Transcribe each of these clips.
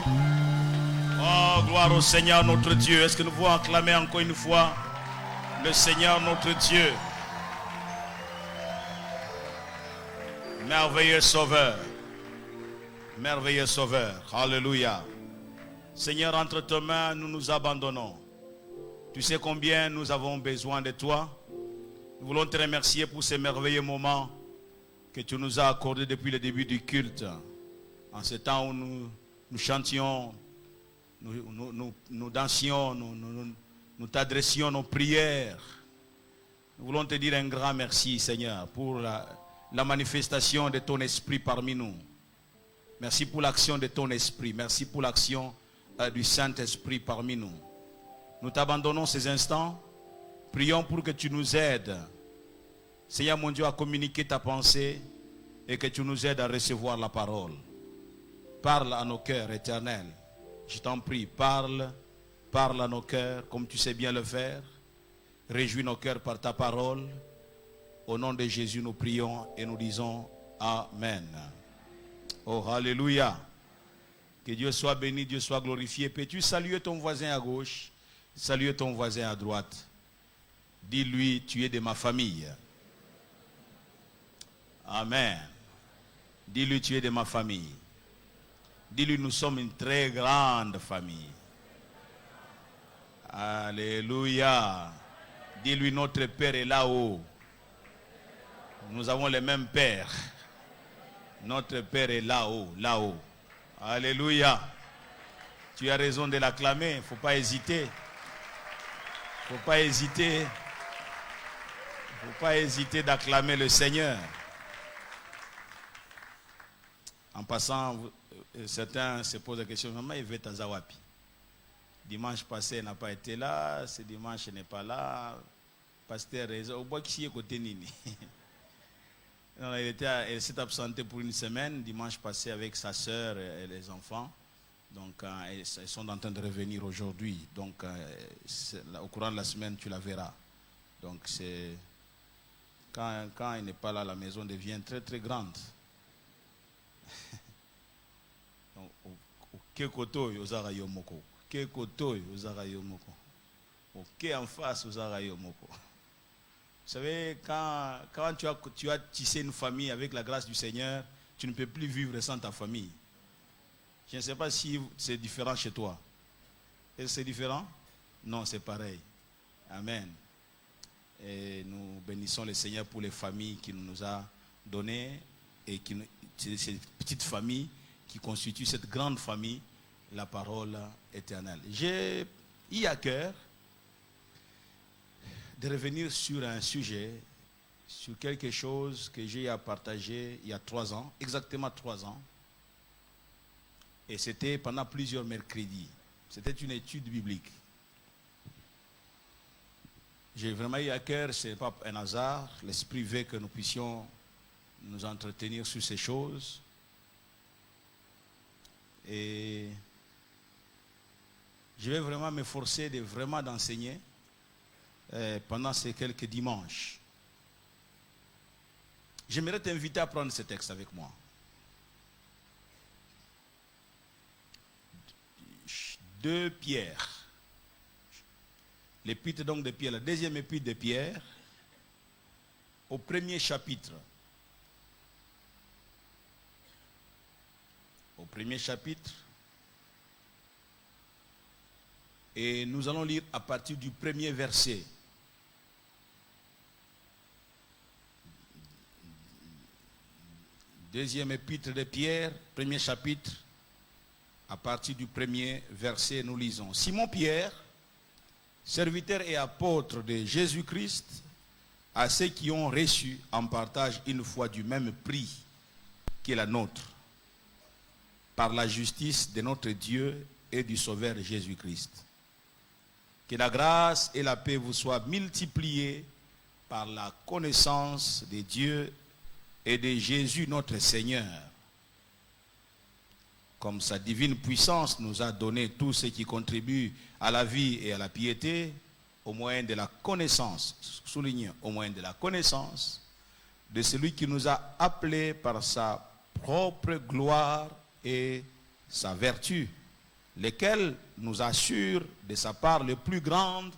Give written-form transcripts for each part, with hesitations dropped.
Oh, gloire au Seigneur notre Dieu. Est-ce que nous pouvons acclamer encore une fois le Seigneur notre Dieu? Merveilleux Sauveur. Merveilleux Sauveur. Alléluia. Seigneur, entre tes mains, nous nous abandonnons. Tu sais combien nous avons besoin de toi. Nous voulons te remercier pour ces merveilleux moments que tu nous as accordés depuis le début du culte. En ce temps où nous chantions, nous dansions, nous t'adressions nos prières. Nous voulons te dire un grand merci, Seigneur, pour la manifestation de ton esprit parmi nous. Merci pour l'action de ton esprit. Merci pour l'action du Saint-Esprit parmi nous. Nous t'abandonnons ces instants. Prions pour que tu nous aides, Seigneur mon Dieu, à communiquer ta pensée et que tu nous aides à recevoir la parole. Parle à nos cœurs, Éternel. Je t'en prie, parle à nos cœurs comme tu sais bien le faire. Réjouis nos cœurs par ta parole. Au nom de Jésus, nous prions et nous disons Amen. Oh, Alléluia. Que Dieu soit béni, Dieu soit glorifié. Peux-tu saluer ton voisin à gauche, saluer ton voisin à droite. Dis-lui, tu es de ma famille. Amen. Dis-lui, tu es de ma famille. Dis-lui, nous sommes une très grande famille. Alléluia. Dis-lui, notre Père est là-haut. Nous avons le même Père. Notre Père est là-haut, là-haut. Alléluia. Tu as raison de l'acclamer. Il ne faut pas hésiter. Il ne faut pas hésiter. Il ne faut pas hésiter d'acclamer le Seigneur. En passant, certains se posent la question, maman, il veut Tazawapi. Dimanche passé, il n'a pas été là. Ce dimanche, il n'est pas là. Pasteur, au bois qui est côté Nini. Elle s'est absentée pour une semaine, dimanche passé, avec sa soeur et les enfants. Donc, ils sont en train de revenir aujourd'hui. Donc, au courant de la semaine, tu la verras. Donc, quand il n'est pas là, la maison devient très, très grande. Donc, Kekoto yozara yomoko. Kekoto yozara yomoko. Ok, en face yozara yomoko. Vous savez, quand tu as tissé une famille avec la grâce du Seigneur, tu ne peux plus vivre sans ta famille. Je ne sais pas si c'est différent chez toi. Est-ce que c'est différent? Non, c'est pareil. Amen. Et nous bénissons le Seigneur pour les familles qu'il nous a données et ces petites familles qui constituent cette grande famille, la parole éternelle. J'ai eu à cœur de revenir sur un sujet, sur quelque chose que j'ai à partager il y a 3 ans, exactement 3 ans. Et c'était pendant plusieurs mercredis. C'était une étude biblique. J'ai vraiment eu à cœur, ce n'est pas un hasard, l'Esprit veut que nous puissions nous entretenir sur ces choses. Et je vais vraiment m'efforcer d'enseigner pendant ces quelques dimanches. J'aimerais t'inviter à prendre ce texte avec moi. 2 Pierre. L'épître donc de Pierre, la deuxième épître de Pierre, au premier chapitre. Au premier chapitre. Et nous allons lire à partir du premier verset. Deuxième épître de Pierre, premier chapitre, à partir du premier verset, nous lisons. Simon Pierre, serviteur et apôtre de Jésus-Christ, à ceux qui ont reçu en partage une foi du même prix qui est la nôtre, par la justice de notre Dieu et du Sauveur Jésus-Christ. Que la grâce et la paix vous soient multipliées par la connaissance de Dieu et de Jésus notre Seigneur. Comme sa divine puissance nous a donné tout ce qui contribue à la vie et à la piété, au moyen de la connaissance, soulignez, au moyen de la connaissance de celui qui nous a appelés par sa propre gloire et sa vertu, lesquels nous assurent de sa part les plus grandes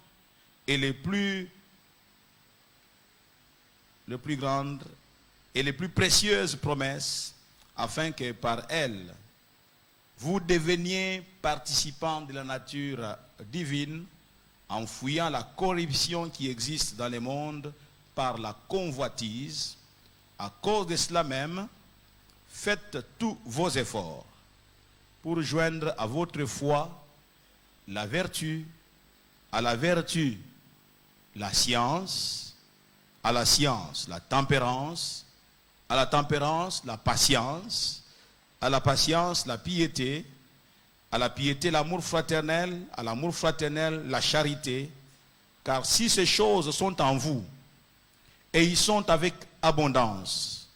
et les plus grandes et les plus précieuses promesses, afin que par elles, vous deveniez participants de la nature divine, en fuyant la corruption qui existe dans le monde par la convoitise. À cause de cela même, faites tous vos efforts pour joindre à votre foi la vertu, à la vertu la science, à la science la tempérance, à la tempérance la patience, à la patience la piété, à la piété l'amour fraternel, à l'amour fraternel la charité. Car si ces choses sont en vous, et ils sont avec abondance,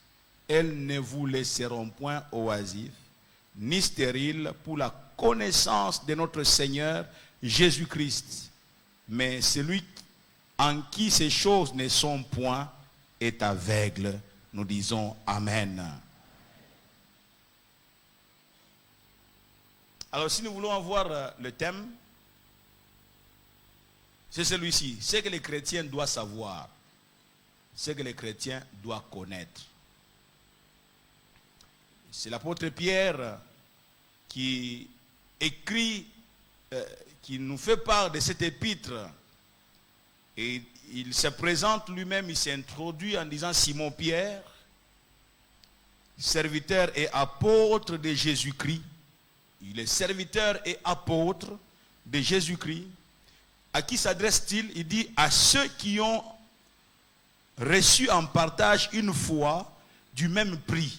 elles ne vous laisseront point oisifs, ni stériles pour la connaissance de notre Seigneur Jésus-Christ. Mais celui en qui ces choses ne sont point est aveugle. Nous disons Amen. Alors si nous voulons avoir le thème, c'est celui-ci. Ce que les chrétiens doivent savoir, ce que les chrétiens doivent connaître. C'est l'apôtre Pierre qui écrit, qui nous fait part de cette épître. Et il se présente lui-même, il s'introduit en disant Simon Pierre, serviteur et apôtre de Jésus-Christ. Il est serviteur et apôtre de Jésus-Christ. À qui s'adresse-t-il? Il dit à ceux qui ont reçu en partage une foi du même prix.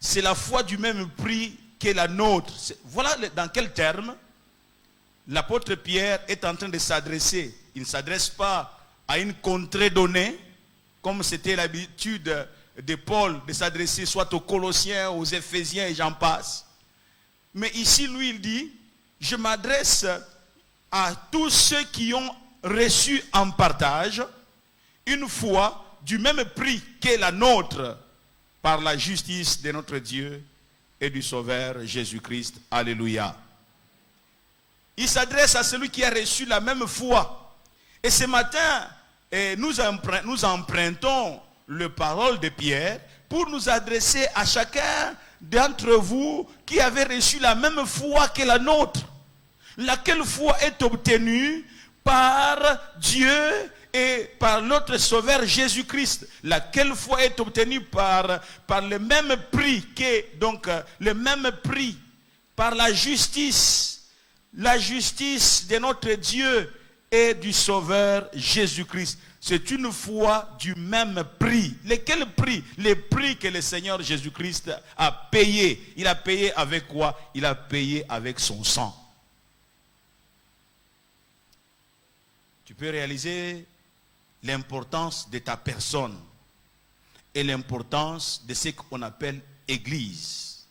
C'est la foi du même prix que la nôtre. Voilà dans quel terme l'apôtre Pierre est en train de s'adresser. Il ne s'adresse pas à une contrée donnée, comme c'était l'habitude de Paul de s'adresser soit aux Colossiens, aux Éphésiens et j'en passe. Mais ici, lui, il dit, je m'adresse à tous ceux qui ont reçu en partage une foi du même prix que la nôtre par la justice de notre Dieu et du Sauveur Jésus-Christ. Alléluia. Il s'adresse à celui qui a reçu la même foi. Et ce matin, nous empruntons les paroles de Pierre pour nous adresser à chacun d'entre vous qui avait reçu la même foi que la nôtre. Laquelle foi est obtenue par Dieu et par notre Sauveur Jésus-Christ. Laquelle foi est obtenue par le même prix le même prix, par la justice de notre Dieu et du Sauveur Jésus-Christ. C'est une foi du même prix. Lequel prix? Le prix que le Seigneur Jésus-Christ a payé. Il a payé avec quoi? Il a payé avec son sang. Tu peux réaliser l'importance de ta personne et l'importance de ce qu'on appelle Église.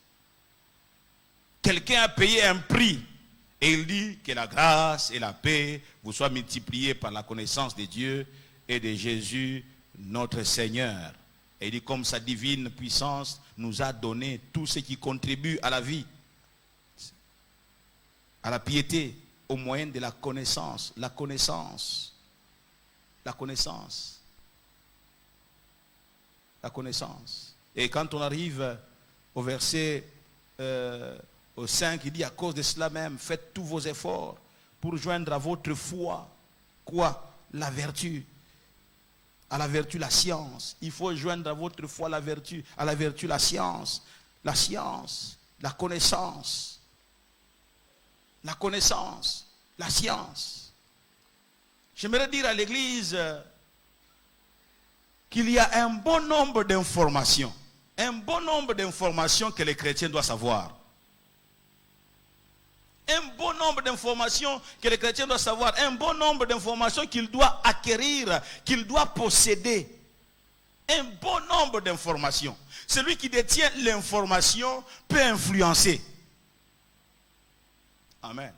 Quelqu'un a payé un prix et il dit que la grâce et la paix vous soient multipliées par la connaissance de Dieu et de Jésus notre Seigneur. Et il dit comme sa divine puissance nous a donné tout ce qui contribue à la vie, à la piété, au moyen de la connaissance. La connaissance. La connaissance. La connaissance. Et quand on arrive au verset au 5, il dit à cause de cela même, faites tous vos efforts pour joindre à votre foi. Quoi? La vertu. À la vertu, la science. Il faut joindre à votre foi la vertu. À la vertu, la science. La science. La connaissance. La connaissance, la science. J'aimerais dire à l'Église qu'il y a un bon nombre d'informations. Un bon nombre d'informations que les chrétiens doivent savoir. Un bon nombre d'informations que les chrétiens doivent savoir. Un bon nombre d'informations qu'ils doivent acquérir, qu'ils doivent posséder. Un bon nombre d'informations. Celui qui détient l'information peut influencer. Amen.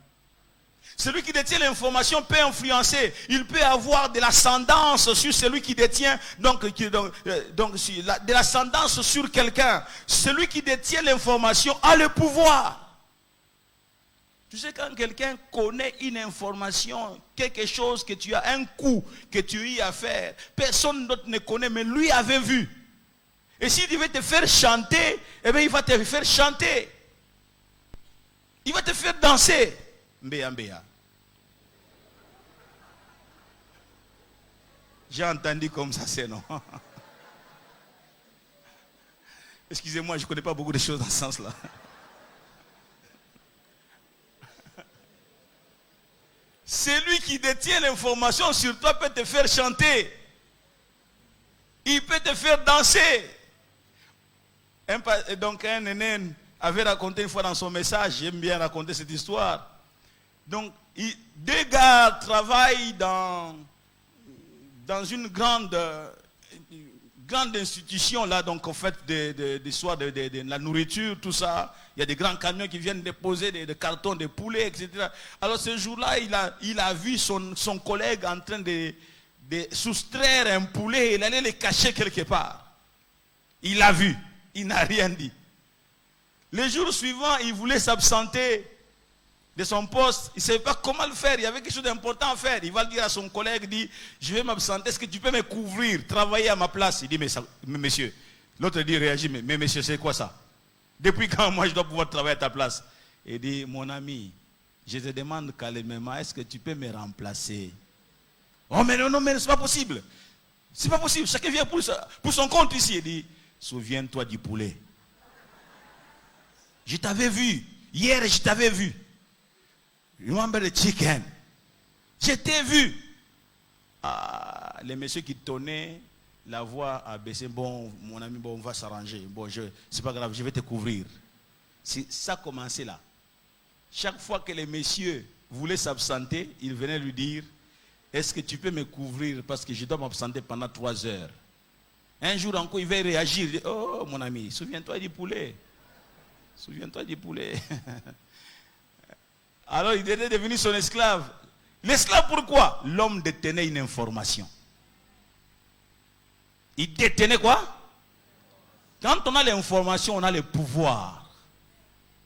Celui qui détient l'information peut influencer. Il peut avoir de l'ascendance sur celui qui détient, de l'ascendance sur quelqu'un. Celui qui détient l'information a le pouvoir. Tu sais, quand quelqu'un connaît une information, quelque chose que tu as, un coup que tu as eu à faire, personne d'autre ne connaît, mais lui avait vu. Et s'il devait te faire chanter, eh bien il va te faire chanter. Il va te faire danser. Mbéa, mbéa. J'ai entendu comme ça, c'est non. Excusez-moi, je ne connais pas beaucoup de choses dans ce sens-là. Celui qui détient l'information sur toi peut te faire chanter. Il peut te faire danser. Donc un aîné avait raconté une fois dans son message, j'aime bien raconter cette histoire. Donc deux gars travaillent dans une grande institution là, donc en fait de la nourriture, tout ça. Il y a des grands camions qui viennent déposer des cartons de poulet, etc. Alors ce jour-là, il a vu son collègue en train de soustraire un poulet, il allait le cacher quelque part. Il l'a vu, il n'a rien dit. Le jour suivant, il voulait s'absenter de son poste, il ne savait pas comment le faire, il y avait quelque chose d'important à faire. Il va le dire à son collègue, il dit, je vais m'absenter, est-ce que tu peux me couvrir, travailler à ma place? Il dit, mais monsieur, l'autre dit, réagit, mais monsieur, c'est quoi ça? Depuis quand moi je dois pouvoir travailler à ta place? Il dit, mon ami, je te demande calmement, est-ce que tu peux me remplacer? Oh mais non, mais c'est pas possible. C'est pas possible, chacun vient pour son compte ici. Il dit, souviens-toi du poulet. Je t'avais vu, hier je t'avais vu. Remember the chicken. Je t'ai vu. Ah, les messieurs qui tonnaient, la voix a baissé. Bon, mon ami, bon, on va s'arranger. Bon, c'est pas grave, je vais te couvrir. Ça a commencé là. Chaque fois que les messieurs voulaient s'absenter, ils venaient lui dire, est-ce que tu peux me couvrir parce que je dois m'absenter pendant 3 heures. Un jour encore, il va réagir. Il dit, oh, mon ami, souviens-toi du poulet. Souviens-toi du poulet. Alors, il était devenu son esclave. L'esclave, pourquoi? L'homme détenait une information. Il détenait quoi? Quand on a l'information, on a le pouvoir.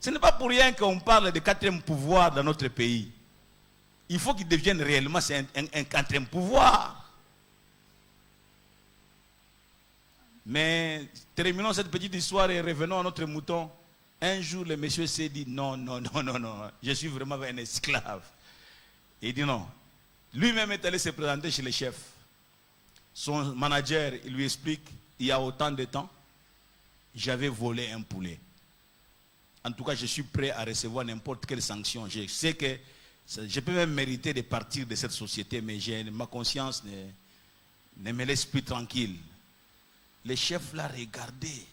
Ce n'est pas pour rien qu'on parle de 4e pouvoir dans notre pays. Il faut qu'il devienne réellement un 4e pouvoir. Mais terminons cette petite histoire et revenons à notre mouton. Un jour, le monsieur s'est dit, non, je suis vraiment un esclave. Il dit non. Lui-même est allé se présenter chez le chef. Son manager, il lui explique, il y a autant de temps, j'avais volé un poulet. En tout cas, je suis prêt à recevoir n'importe quelle sanction. Je sais que je peux même mériter de partir de cette société, mais ma conscience ne me laisse plus tranquille. Le chef l'a regardé.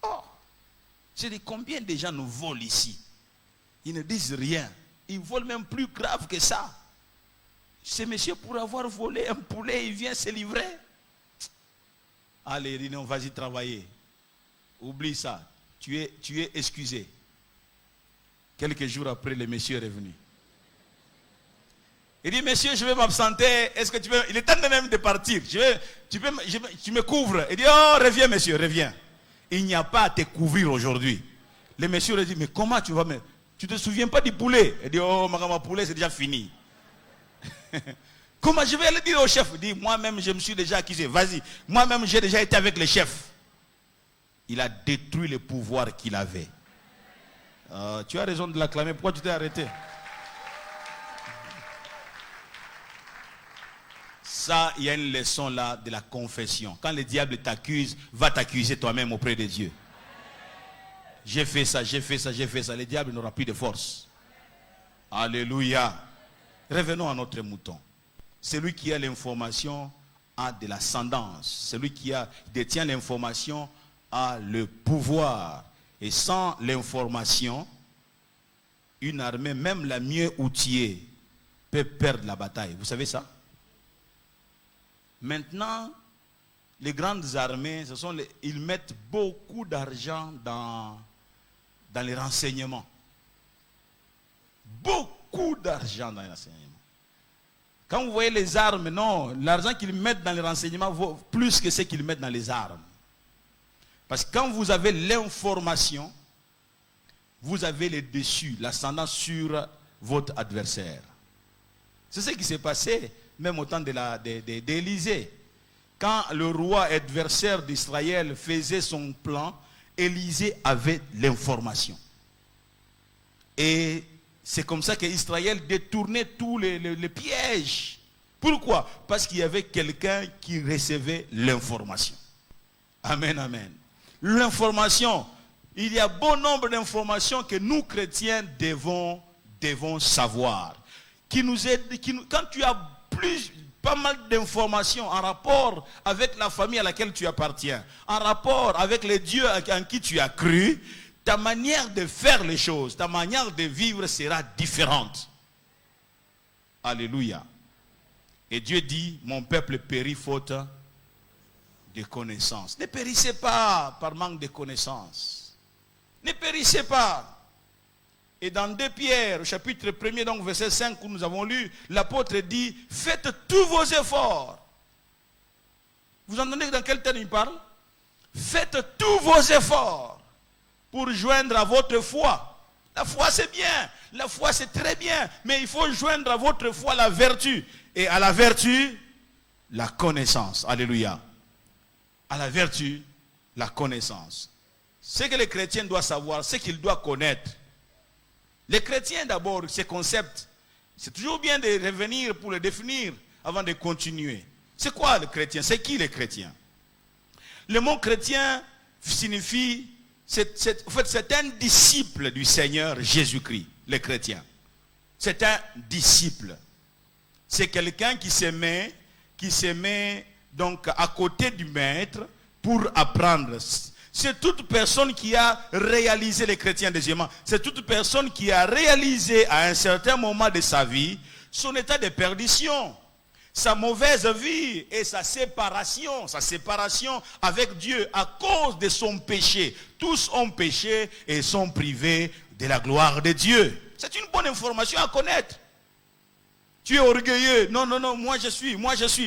Oh! J'ai dit, combien de gens nous volent ici? Ils ne disent rien. Ils volent même plus grave que ça. Ce monsieur, pour avoir volé un poulet, il vient se livrer. Allez, il dit non, vas-y travailler. Oublie ça. Tu es excusé. Quelques jours après, le monsieur est revenu. Il dit, monsieur, je vais m'absenter. Est-ce que tu veux... Il est temps de même de partir. Tu me couvres. Il dit, oh, reviens, monsieur, reviens. Il n'y a pas à te couvrir aujourd'hui. Le monsieur lui dit, mais comment tu vas me... Tu ne te souviens pas du poulet? Il dit, oh, ma poulet, c'est déjà fini. Comment je vais le dire au chef? Il dit, moi-même, je me suis déjà accusé. Vas-y. Moi-même, j'ai déjà été avec le chef. Il a détruit le pouvoir qu'il avait. Tu as raison de l'acclamer. Pourquoi tu t'es arrêté? Ça, il y a une leçon là de la confession. Quand le diable t'accuse, va t'accuser toi-même auprès de Dieu. J'ai fait ça, j'ai fait ça, j'ai fait ça. Le diable n'aura plus de force. Alléluia. Revenons à notre mouton. Celui qui a l'information a de l'ascendance. Celui qui détient l'information a le pouvoir. Et sans l'information, une armée, même la mieux outillée, peut perdre la bataille. Vous savez ça? Maintenant, les grandes armées, ils mettent beaucoup d'argent dans les renseignements. Beaucoup d'argent dans les renseignements. Quand vous voyez les armes, non, l'argent qu'ils mettent dans les renseignements vaut plus que ce qu'ils mettent dans les armes. Parce que quand vous avez l'information, vous avez le dessus, l'ascendant sur votre adversaire. C'est ce qui s'est passé même au temps d'Élisée. Quand le roi adversaire d'Israël faisait son plan, Élisée avait l'information. Et c'est comme ça qu'Israël détournait tous les pièges. Pourquoi? Parce qu'il y avait quelqu'un qui recevait l'information. Amen, amen. L'information, il y a bon nombre d'informations que nous chrétiens devons savoir. Quand tu as pas mal d'informations en rapport avec la famille à laquelle tu appartiens, en rapport avec les dieux en qui tu as cru, ta manière de faire les choses, ta manière de vivre sera différente. Alléluia. Et Dieu dit, mon peuple périt faute de connaissances. Ne périssez pas par manque de connaissances. Ne périssez pas. Et dans 2 Pierre, chapitre 1er, donc verset 5, où nous avons lu, l'apôtre dit, faites tous vos efforts. Vous entendez dans quel terme il parle? Faites tous vos efforts pour joindre à votre foi. La foi c'est bien, la foi c'est très bien, mais il faut joindre à votre foi la vertu. Et à la vertu, la connaissance. Alléluia. À la vertu, la connaissance. Ce que les chrétiens doivent savoir, c'est qu'ils doivent connaître. Les chrétiens d'abord, ces concepts, c'est toujours bien de revenir pour les définir avant de continuer. C'est quoi le chrétien? C'est qui les chrétiens? Le mot chrétien signifie, en fait, c'est un disciple du Seigneur Jésus-Christ, le chrétien. C'est un disciple. C'est quelqu'un qui se met donc à côté du maître pour apprendre. C'est toute personne qui a réalisé, les chrétiens deuxièmement, c'est toute personne qui a réalisé à un certain moment de sa vie son état de perdition, sa mauvaise vie et sa séparation avec Dieu à cause de son péché. Tous ont péché et sont privés de la gloire de Dieu. C'est une bonne information à connaître. Tu es orgueilleux. Non, moi je suis.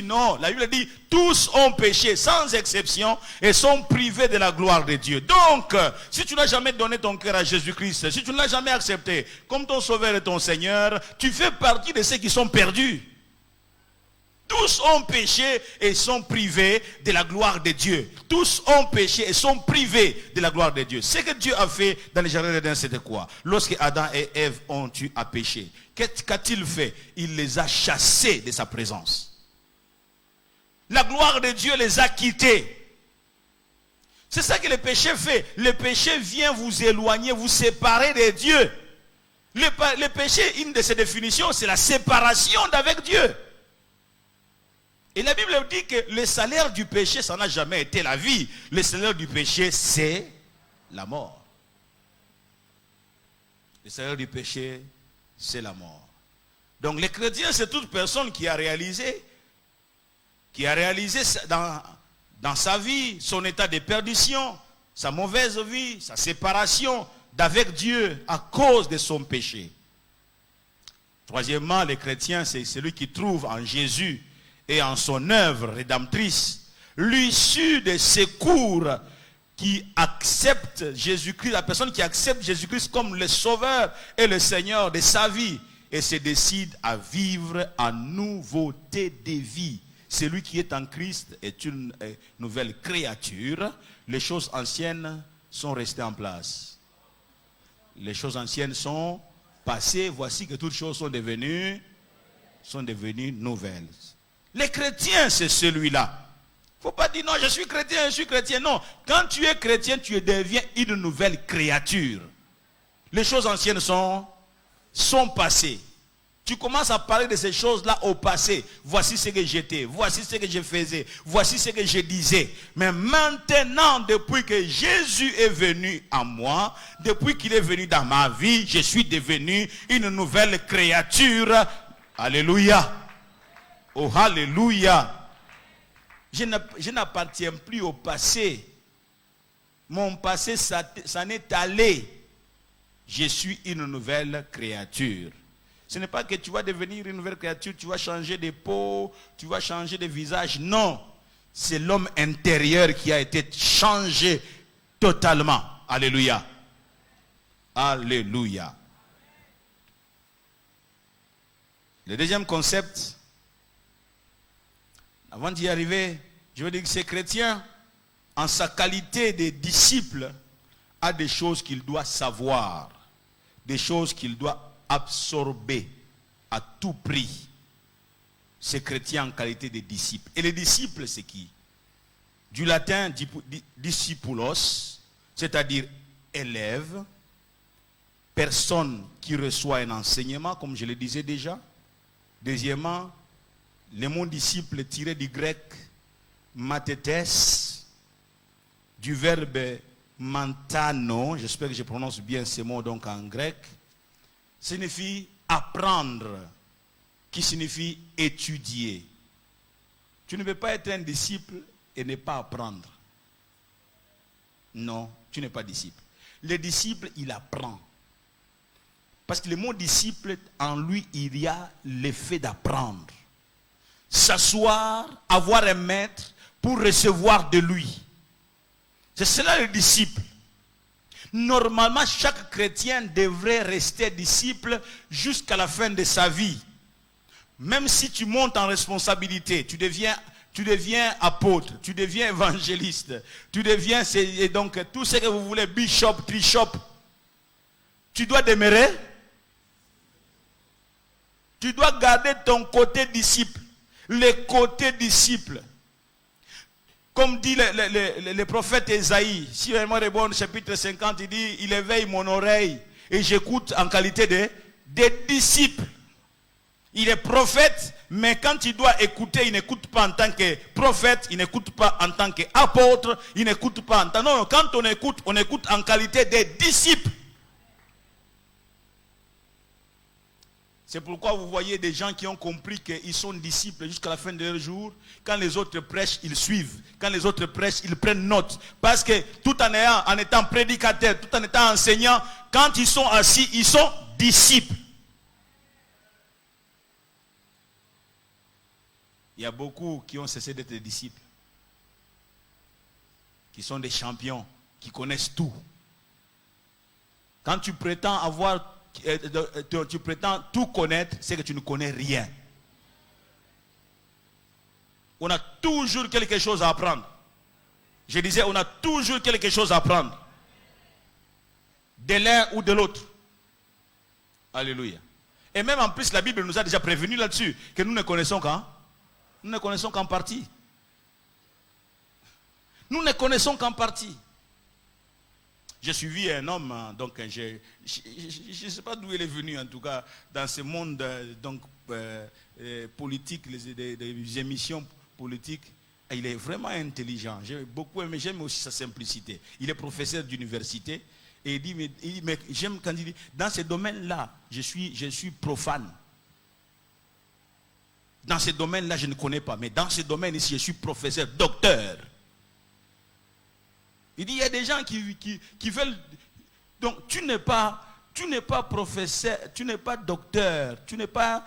Non, la Bible dit, tous ont péché, sans exception, et sont privés de la gloire de Dieu. Donc, si tu n'as jamais donné ton cœur à Jésus-Christ, si tu ne l'as jamais accepté comme ton sauveur et ton Seigneur, tu fais partie de ceux qui sont perdus. Tous ont péché et sont privés de la gloire de Dieu. Tous ont péché et sont privés de la gloire de Dieu. Ce que Dieu a fait dans le jardin d'Éden, c'était quoi? Lorsque Adam et Ève ont eu à pécher, qu'a-t-il fait? Il les a chassés de sa présence. La gloire de Dieu les a quittés. C'est ça que le péché fait. Le péché vient vous éloigner, vous séparer de Dieu. Le péché, une de ses définitions, c'est la séparation d'avec Dieu. Et la Bible dit que le salaire du péché, ça n'a jamais été la vie. Le salaire du péché, c'est la mort. Le salaire du péché, c'est la mort. Donc les chrétiens, c'est toute personne qui a réalisé dans sa vie son état de perdition, sa mauvaise vie, sa séparation d'avec Dieu à cause de son péché. Troisièmement, les chrétiens, c'est celui qui trouve en Jésus et en son œuvre rédemptrice l'issue des secours, qui accepte Jésus-Christ, la personne qui accepte Jésus-Christ comme le sauveur et le Seigneur de sa vie et se décide à vivre en nouveauté de vie. Celui qui est en Christ est une nouvelle créature. Les choses anciennes sont restées en place. Les choses anciennes sont passées. Voici que toutes choses sont devenues nouvelles. Les chrétiens, c'est celui-là. Il ne faut pas dire non, je suis chrétien. Non, quand tu es chrétien, tu deviens une nouvelle créature. Les choses anciennes sont passées. Tu commences à parler de ces choses-là au passé. Voici ce que j'étais, voici ce que je faisais, voici ce que je disais. Mais maintenant, depuis que Jésus est venu en moi, depuis qu'il est venu dans ma vie, je suis devenu une nouvelle créature. Alléluia. Oh, alléluia. Je n'appartiens plus au passé. Mon passé, ça n'est allé. Je suis une nouvelle créature. Ce n'est pas que tu vas devenir une nouvelle créature, tu vas changer de peau, tu vas changer de visage. Non. C'est l'homme intérieur qui a été changé totalement. Alléluia. Alléluia. Le deuxième concept, avant d'y arriver, je veux dire que ces chrétiens, en sa qualité de disciples, a des choses qu'il doit savoir, des choses qu'il doit absorber à tout prix. Ces chrétiens en qualité de disciples. Et les disciples, c'est qui? Du latin discipulos, c'est-à-dire élève, personne qui reçoit un enseignement, comme je le disais déjà. Deuxièmement, le mot disciple tiré du grec mathetes, du verbe mantano, j'espère que je prononce bien ce mot donc en grec, signifie apprendre, qui signifie étudier. Tu ne peux pas être un disciple et ne pas apprendre. Non, tu n'es pas disciple. Le disciple, il apprend. Parce que le mot disciple, en lui, il y a l'effet d'apprendre. S'asseoir, avoir un maître pour recevoir de lui. C'est cela le disciple. Normalement, chaque chrétien devrait rester disciple jusqu'à la fin de sa vie. Même si tu montes en responsabilité, tu deviens apôtre, tu deviens évangéliste, tu deviens, et donc tout ce que vous voulez, bishop, trishop, tu dois demeurer. Tu dois garder ton côté disciple, le côté disciple. Comme dit le prophète Esaïe, si vraiment répond chapitre 50, il dit, il éveille mon oreille et j'écoute en qualité de disciple. Il est prophète, mais quand il doit écouter, il n'écoute pas en tant que prophète, il n'écoute pas en tant qu'apôtre, il n'écoute pas en tant... Non, quand on écoute en qualité de disciple. C'est pourquoi vous voyez des gens qui ont compris qu'ils sont disciples jusqu'à la fin de leur jour. Quand les autres prêchent, ils suivent. Quand les autres prêchent, ils prennent note. Parce que tout en étant prédicateurs, tout en étant enseignants, quand ils sont assis, ils sont disciples. Il y a beaucoup qui ont cessé d'être des disciples. Qui sont des champions, qui connaissent tout. Quand tu prétends tu prétends tout connaître, c'est que tu ne connais rien. On a toujours quelque chose à apprendre. Je disais, on a toujours quelque chose à apprendre. De l'un ou de l'autre. Alléluia. Et même en plus, la Bible nous a déjà prévenu là-dessus, que nous ne connaissons qu'en partie. Nous ne connaissons qu'en partie. J'ai suivi un homme, donc je ne sais pas d'où il est venu, en tout cas, dans ce monde politique, des émissions politiques. Il est vraiment intelligent. J'ai beaucoup aimé, j'aime aussi sa simplicité. Il est professeur d'université et il dit, mais j'aime quand il dit, dans ce domaine-là, je suis profane. Dans ce domaine-là, je ne connais pas, mais dans ce domaine ici, je suis professeur, docteur. Il dit, il y a des gens qui veulent... Donc, tu n'es pas professeur, tu n'es pas docteur, tu n'es pas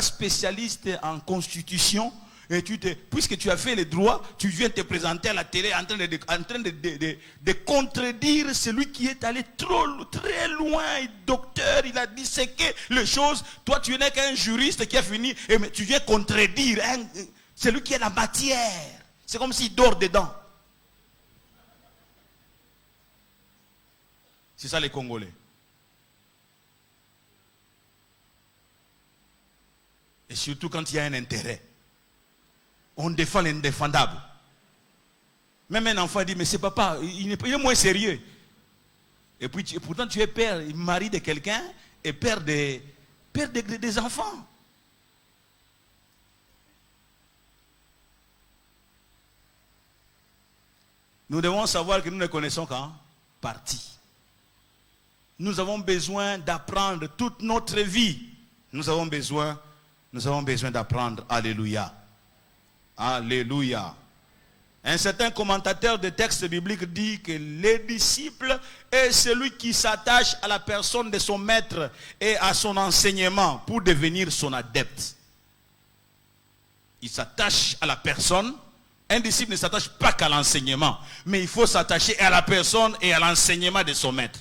spécialiste en constitution, et puisque tu as fait les droits, tu viens te présenter à la télé en train de contredire celui qui est allé très loin, et docteur, il a disséqué les choses. Toi, tu n'es qu'un juriste qui a fini, et tu viens contredire celui qui est la matière. C'est comme s'il dort dedans. C'est ça les Congolais. Et surtout quand il y a un intérêt. On défend l'indéfendable. Même un enfant dit, mais c'est papa, il est moins sérieux. Et puis pourtant tu es père, mari de quelqu'un et père des enfants. Nous devons savoir que nous ne connaissons qu'en partie. Nous avons besoin d'apprendre toute notre vie. Nous avons besoin d'apprendre. Alléluia. Alléluia. Un certain commentateur de textes bibliques dit que le disciple est celui qui s'attache à la personne de son maître et à son enseignement pour devenir son adepte. Il s'attache à la personne. Un disciple ne s'attache pas qu'à l'enseignement, mais il faut s'attacher à la personne et à l'enseignement de son maître.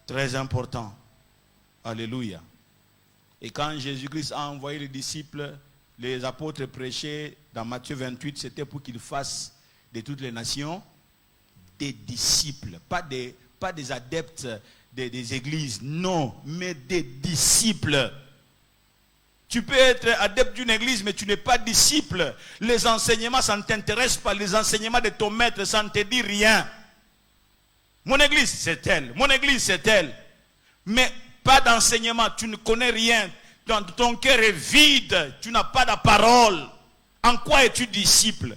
Très important. Alléluia. Et quand Jésus-Christ a envoyé les disciples, les apôtres prêchaient dans Matthieu 28, c'était pour qu'ils fassent de toutes les nations des disciples. Pas des adeptes des églises, non, mais des disciples. Tu peux être adepte d'une église, mais tu n'es pas disciple. Les enseignements, ça ne t'intéresse pas. Les enseignements de ton maître, ça ne te dit rien. Mon église, c'est elle. Mon église, c'est elle. Mais pas d'enseignement, tu ne connais rien. Ton cœur est vide. Tu n'as pas de parole. En quoi es-tu disciple?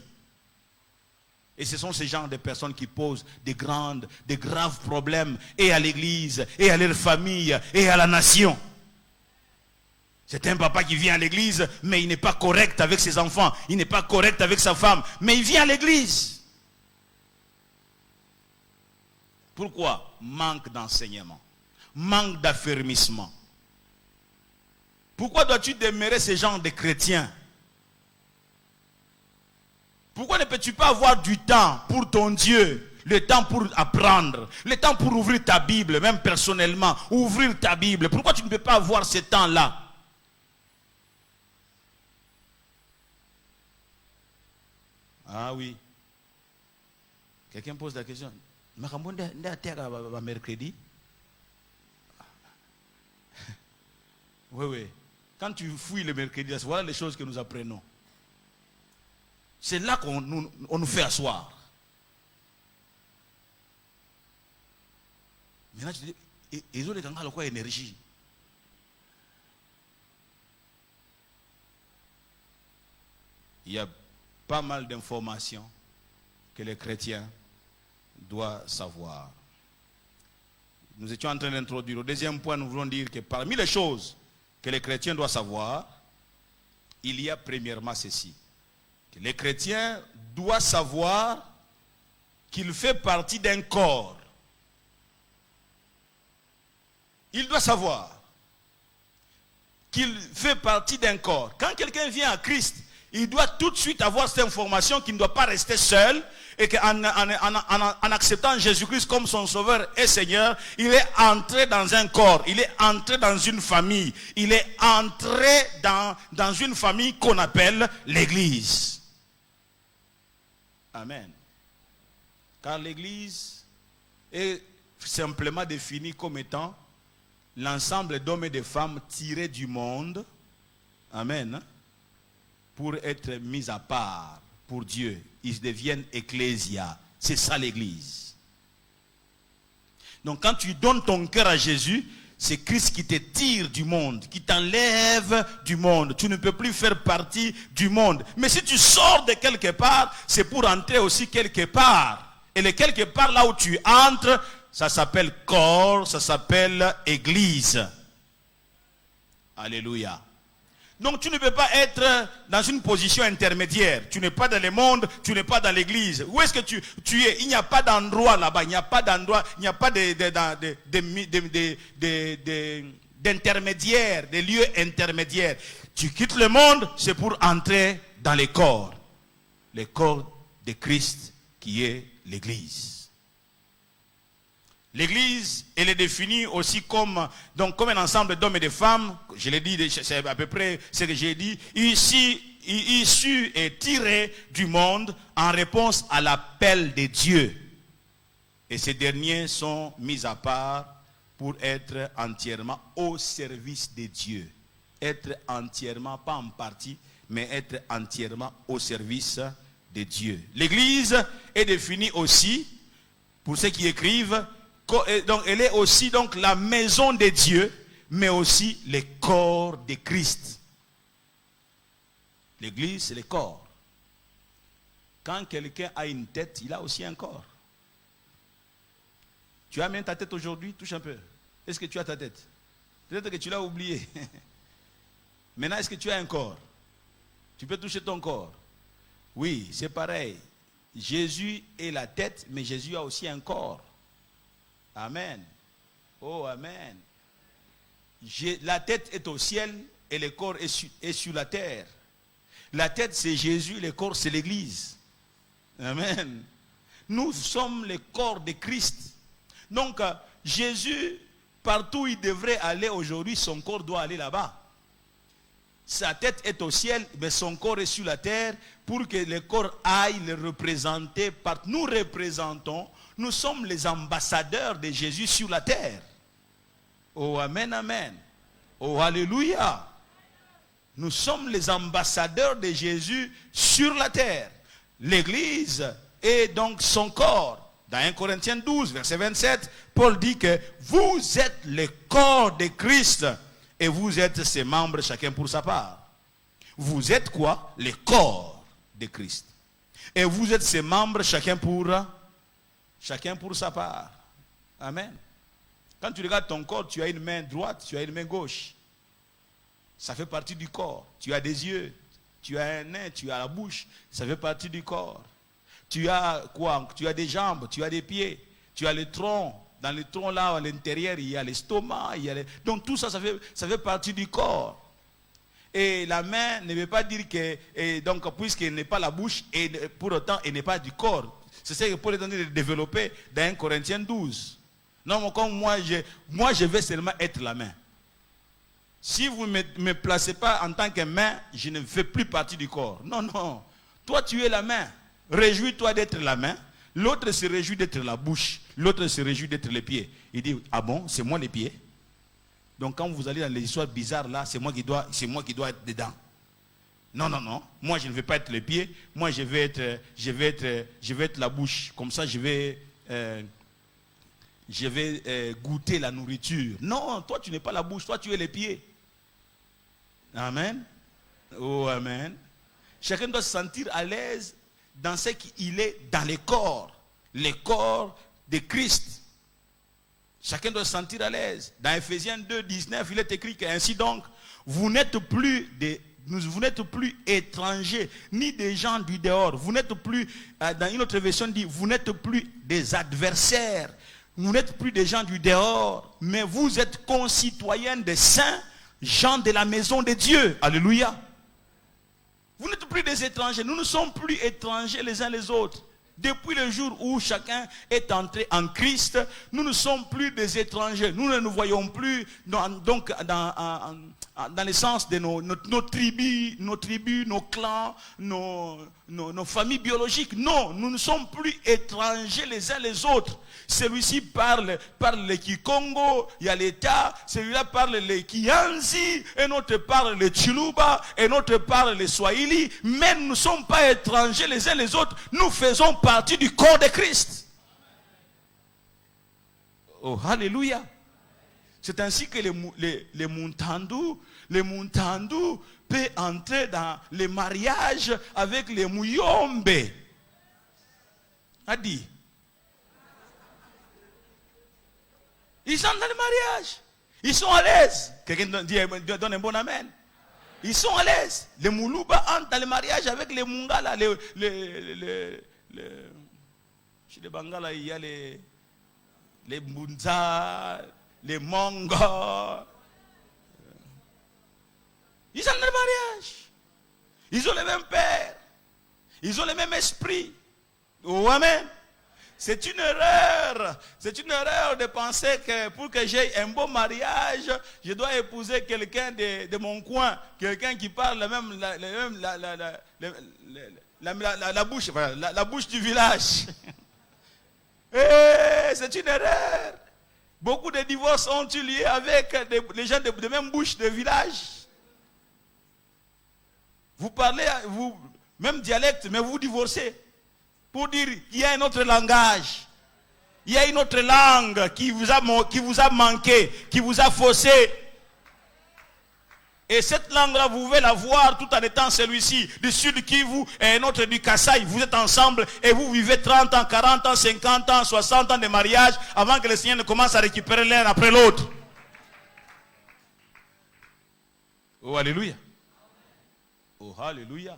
Et ce sont ces genres de personnes qui posent des graves problèmes et à l'église, et à leur famille, et à la nation. C'est un papa qui vient à l'église, mais il n'est pas correct avec ses enfants. Il n'est pas correct avec sa femme, mais il vient à l'église. Pourquoi? Manque d'enseignement, manque d'affermissement. Pourquoi dois-tu demeurer ce genre de chrétiens? Pourquoi ne peux-tu pas avoir du temps pour ton Dieu, le temps pour apprendre, le temps pour ouvrir ta Bible, même personnellement, ouvrir ta Bible? Pourquoi tu ne peux pas avoir ce temps-là? Ah oui. Quelqu'un pose la question. Mercredi? Oui. Quand tu fouilles le mercredi, voilà les choses que nous apprenons. C'est là qu'on nous fait asseoir. Maintenant, tu dis, ils ont les gangas, quoi, énergie. Il y a pas mal d'informations que les chrétiens doivent savoir. Nous étions en train d'introduire. Au deuxième point, nous voulons dire que parmi les choses que les chrétiens doivent savoir, il y a premièrement ceci. Que les chrétiens doivent savoir qu'il fait partie d'un corps. Il doit savoir qu'il fait partie d'un corps. Quand quelqu'un vient à Christ, il doit tout de suite avoir cette information qu'il ne doit pas rester seul et qu'en acceptant Jésus-Christ comme son sauveur et Seigneur, il est entré dans un corps, il est entré dans une famille, il est entré dans une famille qu'on appelle l'Église. Amen. Car l'Église est simplement définie comme étant l'ensemble d'hommes et de femmes tirés du monde. Amen. Pour être mis à part pour Dieu. Ils deviennent ecclésia. C'est ça l'Église. Donc quand tu donnes ton cœur à Jésus, c'est Christ qui te tire du monde, qui t'enlève du monde. Tu ne peux plus faire partie du monde. Mais si tu sors de quelque part, c'est pour entrer aussi quelque part. Et le quelque part là où tu entres, ça s'appelle corps, ça s'appelle Église. Alléluia. Donc tu ne peux pas être dans une position intermédiaire. Tu n'es pas dans le monde, tu n'es pas dans l'église. Où est-ce que tu es? Il n'y a pas d'endroit là-bas, il n'y a pas d'endroit, il n'y a pas d'intermédiaire, de lieux intermédiaires. Tu quittes le monde, c'est pour entrer dans le corps de Christ qui est l'église. L'église, elle est définie aussi comme un ensemble d'hommes et de femmes. Je l'ai dit, c'est à peu près ce que j'ai dit. Issus et tirés du monde en réponse à l'appel de Dieu. Et ces derniers sont mis à part pour être entièrement au service de Dieu. Être entièrement, pas en partie, mais être entièrement au service de Dieu. L'église est définie aussi, pour ceux qui écrivent, donc elle est aussi donc la maison de Dieu, mais aussi le corps de Christ. L'église, c'est le corps. Quand quelqu'un a une tête, il a aussi un corps. Tu as même ta tête aujourd'hui, touche un peu. Est-ce que tu as ta tête? Peut-être que tu l'as oublié. Maintenant, est-ce que tu as un corps? Tu peux toucher ton corps? Oui, c'est pareil. Jésus est la tête, mais Jésus a aussi un corps. Amen. Oh, amen. La tête est au ciel et le corps est sur la terre. La tête, c'est Jésus, le corps, c'est l'Église. Amen. Nous sommes le corps de Christ. Donc, Jésus partout où il devrait aller aujourd'hui, son corps doit aller là-bas. Sa tête est au ciel, mais son corps est sur la terre pour que le corps aille le représenter. Nous représentons, nous sommes les ambassadeurs de Jésus sur la terre. Oh, amen, amen. Oh, alléluia. Nous sommes les ambassadeurs de Jésus sur la terre. L'Église est donc son corps. Dans 1 Corinthiens 12, verset 27, Paul dit que vous êtes le corps de Christ. Et vous êtes ses membres, chacun pour sa part. Vous êtes quoi? Le corps de Christ. Et vous êtes ses membres, chacun pour sa part. Amen. Quand tu regardes ton corps, tu as une main droite, tu as une main gauche. Ça fait partie du corps. Tu as des yeux, tu as un nez, tu as la bouche. Ça fait partie du corps. Tu as quoi? Tu as des jambes, tu as des pieds, tu as le tronc. Dans le tronc là, à l'intérieur, il y a l'estomac. Donc tout ça, ça fait partie du corps. Et la main ne veut pas dire que, donc puisqu'elle n'est pas la bouche, et pour autant, elle n'est pas du corps. C'est ce que Paul est en train de développer dans 1 Corinthiens 12. Non, comme moi, je vais seulement être la main. Si vous ne me placez pas en tant que main, je ne fais plus partie du corps. Non, non. Toi, tu es la main. Réjouis-toi d'être la main. L'autre se réjouit d'être la bouche. L'autre se réjouit d'être les pieds. Il dit, ah bon, c'est moi les pieds? Donc quand vous allez dans les histoires bizarres là, c'est moi qui dois être dedans. Non, non, non. Moi, je ne vais pas être les pieds. Moi, je vais être la bouche. Comme ça, je vais goûter la nourriture. Non, toi, tu n'es pas la bouche. Toi, tu es les pieds. Amen. Oh, amen. Chacun doit se sentir à l'aise dans ce qu'il est dans le corps de Christ. Chacun doit se sentir à l'aise. Dans Ephésiens 2, 19, il est écrit qu'ainsi donc, vous n'êtes plus étrangers, ni des gens du dehors. Vous n'êtes plus, dans une autre version dit, vous n'êtes plus des adversaires. Vous n'êtes plus des gens du dehors, mais vous êtes concitoyens des saints, gens de la maison de Dieu. Alléluia. Vous n'êtes plus des étrangers. Nous ne sommes plus étrangers les uns les autres. Depuis le jour où chacun est entré en Christ, nous ne sommes plus des étrangers. Nous ne nous voyons plus dans le sens de nos tribus, nos clans, nos familles biologiques. Non, nous ne sommes plus étrangers les uns les autres. Celui-ci parle le Kikongo, il y a l'État, celui-là parle le Kianzi, un autre parle le Chiluba, un autre parle le Swahili, mais nous ne sommes pas étrangers les uns les autres, nous faisons partie du corps de Christ. Oh, alléluia. C'est ainsi que les Muntandou peut entrer dans les mariages avec les Muyombe. A dit. Ils sont dans le mariage. Ils sont à l'aise. Quelqu'un donne un bon amen. Ils sont à l'aise. Les Moulouba entrent dans le mariage avec les Mungala. Chez les Bangala, il y a les Mbunza, les Mongo. Ils sont dans le mariage. Ils ont le même père. Ils ont le même esprit. Oh, amen. C'est une erreur de penser que pour que j'aie un beau mariage, je dois épouser quelqu'un de mon coin, quelqu'un qui parle la bouche, voilà, la bouche du village. C'est une erreur. Beaucoup de divorces ont eu lieu avec les gens de même bouche de village. Vous parlez, même dialecte, mais vous divorcez. Pour dire qu'il y a un autre langage. Il y a une autre langue qui vous a manqué, qui vous a faussé. Et cette langue-là, vous pouvez la voir tout en étant celui-ci du Sud Kivu et un autre du Kasaï. Vous êtes ensemble et vous vivez 30 ans, 40 ans, 50 ans, 60 ans de mariage avant que le Seigneur ne commence à récupérer l'un après l'autre. Oh, alléluia. Oh, alléluia.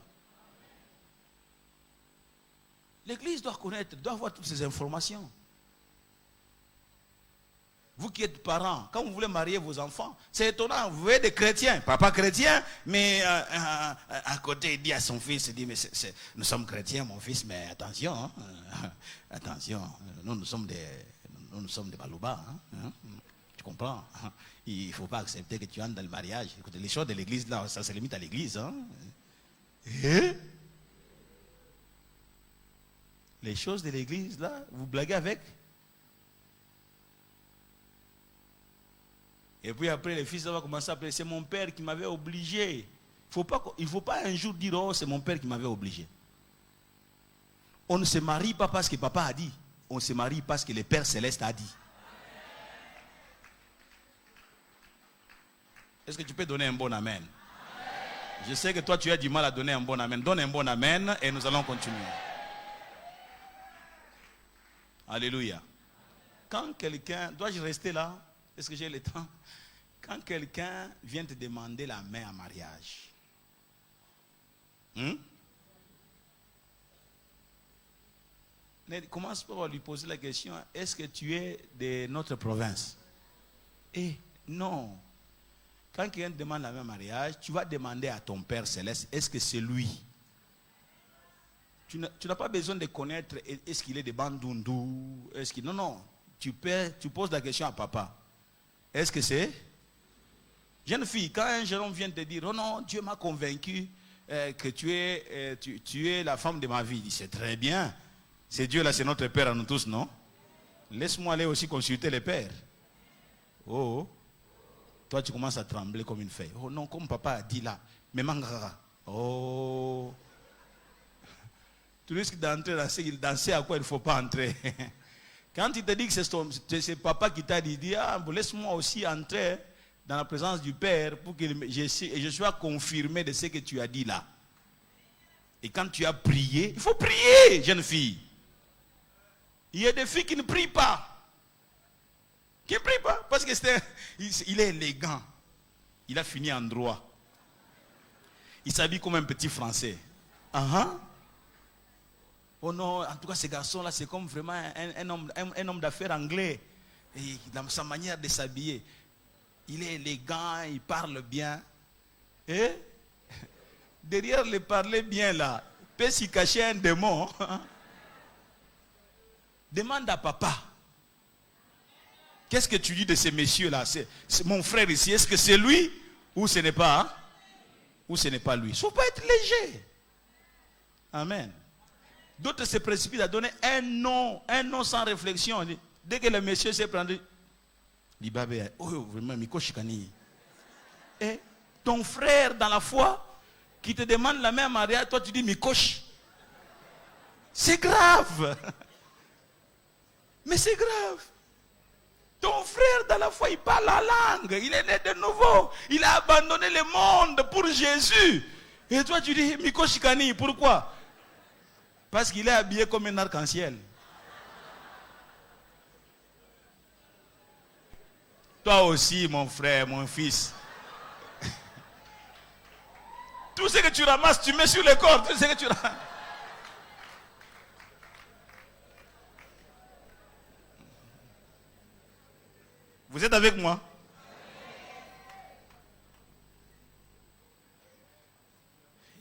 L'église doit connaître, doit avoir toutes ces informations. Vous qui êtes parents, quand vous voulez marier vos enfants, c'est étonnant, vous voyez des chrétiens, papa chrétien, mais à côté il dit à son fils, il dit, mais nous sommes chrétiens mon fils, mais attention, hein, attention, nous sommes des balouba. Hein. Tu comprends? Il ne faut pas accepter que tu entres dans le mariage. Écoute, les choses de l'église, là, ça se limite à l'église. Hein? Les choses de l'église, là, vous blaguez avec? Et puis après, les fils vont commencer à appeler, c'est mon père qui m'avait obligé. Il ne faut pas un jour dire, oh, c'est mon père qui m'avait obligé. On ne se marie pas parce que papa a dit. On se marie parce que le Père Céleste a dit. Est-ce que tu peux donner un bon amen? Amen. Je sais que toi, tu as du mal à donner un bon amen. Donne un bon amen et nous allons continuer. Alléluia. Quand quelqu'un... Dois-je rester là? Est-ce que j'ai le temps? Quand quelqu'un vient te demander la main en mariage, commence par lui poser la question, est-ce que tu es de notre province? Non. Quand quelqu'un te demande la main en mariage, tu vas demander à ton Père Céleste, est-ce que c'est lui? Tu n'as pas besoin de connaître, est-ce qu'il est de Bandundu? Non. Tu poses la question à papa. Est-ce que c'est? Jeune fille, quand un jeune homme vient te dire, oh non, Dieu m'a convaincu que tu es la femme de ma vie. Il dit, c'est très bien. C'est Dieu là, c'est notre Père à nous tous, non? Laisse-moi aller aussi consulter le Père. Oh. Toi, tu commences à trembler comme une feuille. Oh non, comme papa a dit là. Mais mangara. Oh. Tu risques d'entrer dans ce à quoi il ne faut pas entrer. Quand il te dit que c'est papa qui t'a dit, laisse-moi aussi entrer dans la présence du Père pour que je sois confirmé de ce que tu as dit là. Et quand tu as prié, il faut prier, jeune fille. Il y a des filles qui ne prient pas. Qui ne prient pas. Parce qu'il est élégant. Il a fini en droit. Il s'habille comme un petit Français. Oh non, en tout cas, ce garçon-là, c'est comme vraiment un homme d'affaires anglais. Et dans sa manière de s'habiller, il est élégant, il parle bien. Et derrière le parler bien là, peut s'y cacher un démon. Demande à papa. Qu'est-ce que tu dis de ces messieurs-là? C'est mon frère ici, est-ce que c'est lui ou ce n'est pas? Ou ce n'est pas lui? Il ne faut pas être léger. Amen. D'autres se précipitent à donner un nom sans réflexion. Dès que le monsieur s'est pris, dit babé, oh vraiment, Miko Chikani. Et ton frère dans la foi qui te demande la même mariage, toi tu dis Mikosh. C'est grave. Mais c'est grave. Ton frère dans la foi, il parle la langue. Il est né de nouveau. Il a abandonné le monde pour Jésus. Et toi tu dis Miko Chikani. Pourquoi? Parce qu'il est habillé comme un arc-en-ciel. Toi aussi, mon frère, mon fils. Tout ce que tu ramasses, tu mets sur le corps. Tout ce que tu ramasses. Vous êtes avec moi?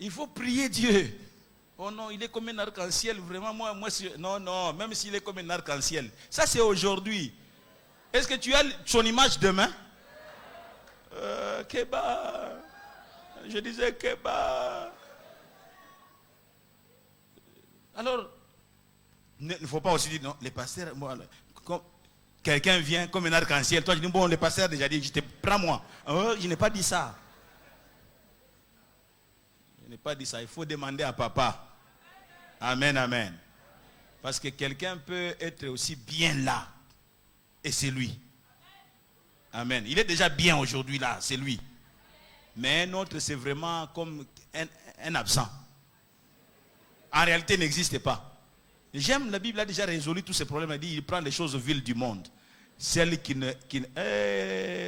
Il faut prier Dieu. Oh non, il est comme un arc-en-ciel, vraiment, non, même s'il est comme un arc-en-ciel. Ça, c'est aujourd'hui. Est-ce que tu as son image demain? Keba. Je disais Keba. Alors, il ne faut pas aussi dire, non, les pasteurs, quelqu'un vient comme un arc-en-ciel. Toi, je dis, bon, le pasteur a déjà dit, je te prends moi. Je n'ai pas dit ça. Je n'ai pas dit ça. Il faut demander à papa. Amen, amen. Parce que quelqu'un peut être aussi bien là. Et c'est lui. Amen. Il est déjà bien aujourd'hui là. C'est lui. Mais un autre, c'est vraiment comme un absent. En réalité, il n'existe pas. J'aime, la Bible a déjà résolu tous ces problèmes. Elle dit, il prend les choses viles du monde. Celles qui ne...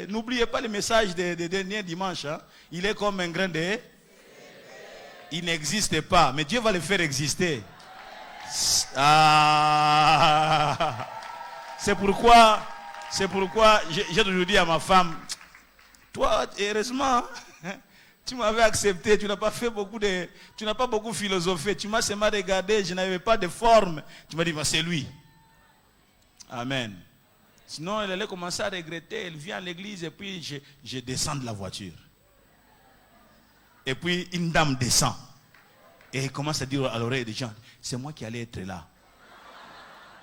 n'oubliez pas le message des derniers dimanches. Hein. Il est comme un grain de... Il n'existe pas, mais Dieu va le faire exister. C'est pourquoi j'ai toujours dit à ma femme, toi, heureusement, tu m'avais accepté, tu n'as pas beaucoup philosophé, tu m'as seulement regardé, je n'avais pas de forme. Tu m'as dit, c'est lui. Amen. Sinon, elle allait commencer à regretter. Elle vient à l'église et puis je descends de la voiture. Et puis une dame descend. Et elle commence à dire à l'oreille des gens, c'est moi qui allais être là.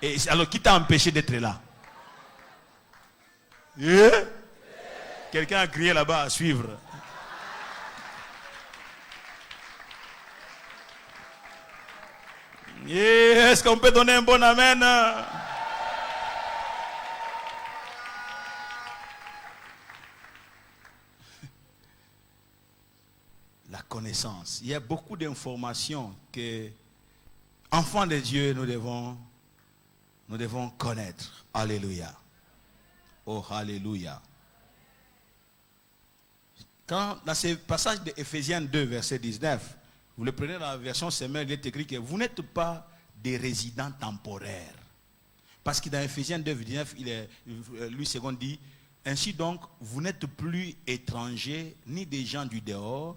Et alors, qui t'a empêché d'être là? Quelqu'un a crié là-bas à suivre. Est-ce qu'on peut donner un bon amen? La connaissance. Il y a beaucoup d'informations que, enfants de Dieu, nous devons connaître. Alléluia. Oh, alléluia. Quand, dans ce passage de Éphésiens 2, verset 19, vous le prenez dans la version Semeur, il est écrit que vous n'êtes pas des résidents temporaires. Parce que dans Éphésiens 2, 19, Louis II dit, ainsi donc, vous n'êtes plus étrangers, ni des gens du dehors,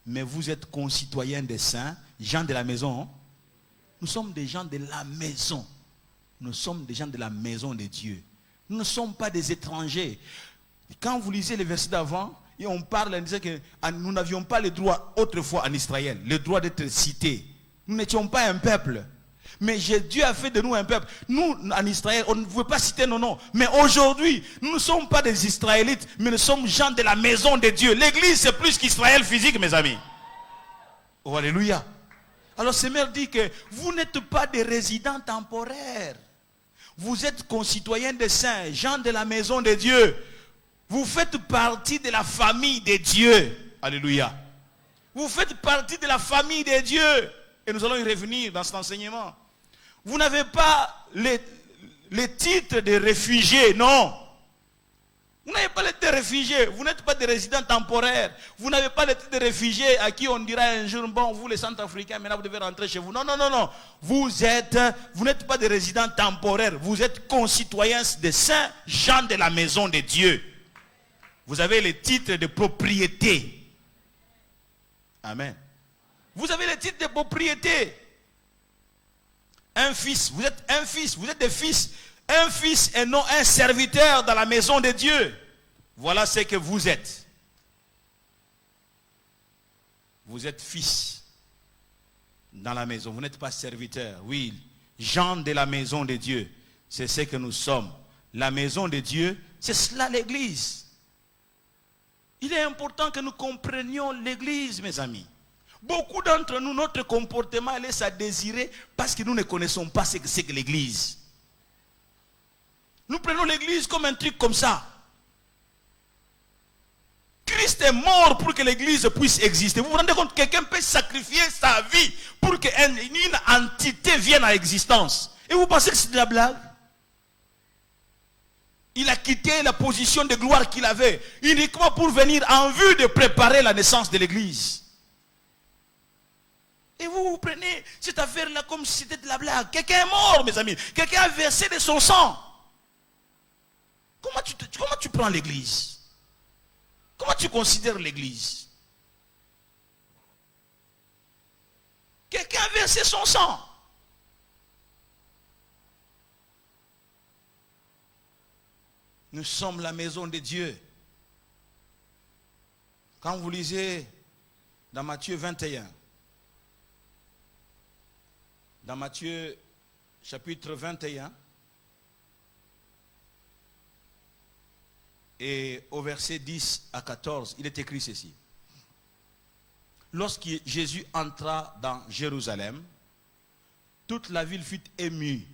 mais vous êtes concitoyens des saints, gens de la maison. Nous sommes des gens de la maison. Nous sommes des gens de la maison de Dieu. Nous ne sommes pas des étrangers. Quand vous lisez les versets d'avant, et on parle, on disait que nous n'avions pas le droit autrefois en Israël, le droit d'être cité. Nous n'étions pas un peuple. Mais Dieu a fait de nous un peuple. Nous, en Israël, on ne pouvait pas citer nos noms. Mais aujourd'hui, nous ne sommes pas des Israélites, mais nous sommes gens de la maison de Dieu. L'église, c'est plus qu'Israël physique, mes amis. Oh, alléluia. Alors, Seigneur dit que vous n'êtes pas des résidents temporaires. Vous êtes concitoyens des saints, gens de la maison de Dieu. Vous faites partie de la famille de Dieu. Alléluia. Vous faites partie de la famille de Dieu. Et nous allons y revenir dans cet enseignement. Vous n'avez pas les titres de réfugiés, non. Vous n'avez pas les titres de réfugiés. Vous n'êtes pas des résidents temporaires. Vous n'avez pas les titres de réfugiés à qui on dira un jour, bon, vous les Centrafricains, maintenant vous devez rentrer chez vous. Non, non, non, non. Vous n'êtes pas des résidents temporaires. Vous êtes concitoyens des saints, gens de la maison de Dieu. Vous avez les titres de propriété. Amen. Vous avez les titres de propriété. Un fils, vous êtes un fils, vous êtes des fils. Un fils et non un serviteur dans la maison de Dieu. Voilà ce que vous êtes. Vous êtes fils dans la maison. Vous n'êtes pas serviteur. Oui, gens de la maison de Dieu. C'est ce que nous sommes. La maison de Dieu, c'est cela l'église. Il est important que nous comprenions l'église, mes amis. Beaucoup d'entre nous, notre comportement laisse à désirer parce que nous ne connaissons pas ce que c'est que l'église. Nous prenons l'église comme un truc comme ça. Christ est mort pour que l'église puisse exister. Vous vous rendez compte que quelqu'un peut sacrifier sa vie pour qu'une entité vienne à existence. Et vous pensez que c'est de la blague? Il a quitté la position de gloire qu'il avait uniquement pour venir en vue de préparer la naissance de l'église. Et vous prenez cette affaire-là comme si c'était de la blague. Quelqu'un est mort, mes amis. Quelqu'un a versé de son sang. Comment tu prends l'église? Comment tu considères l'église? Quelqu'un a versé son sang. Nous sommes la maison de Dieu. Quand vous lisez dans Matthieu 21, dans Matthieu chapitre 21, et au verset 10 à 14, il est écrit ceci. Lorsque Jésus entra dans Jérusalem, toute la ville fut émue.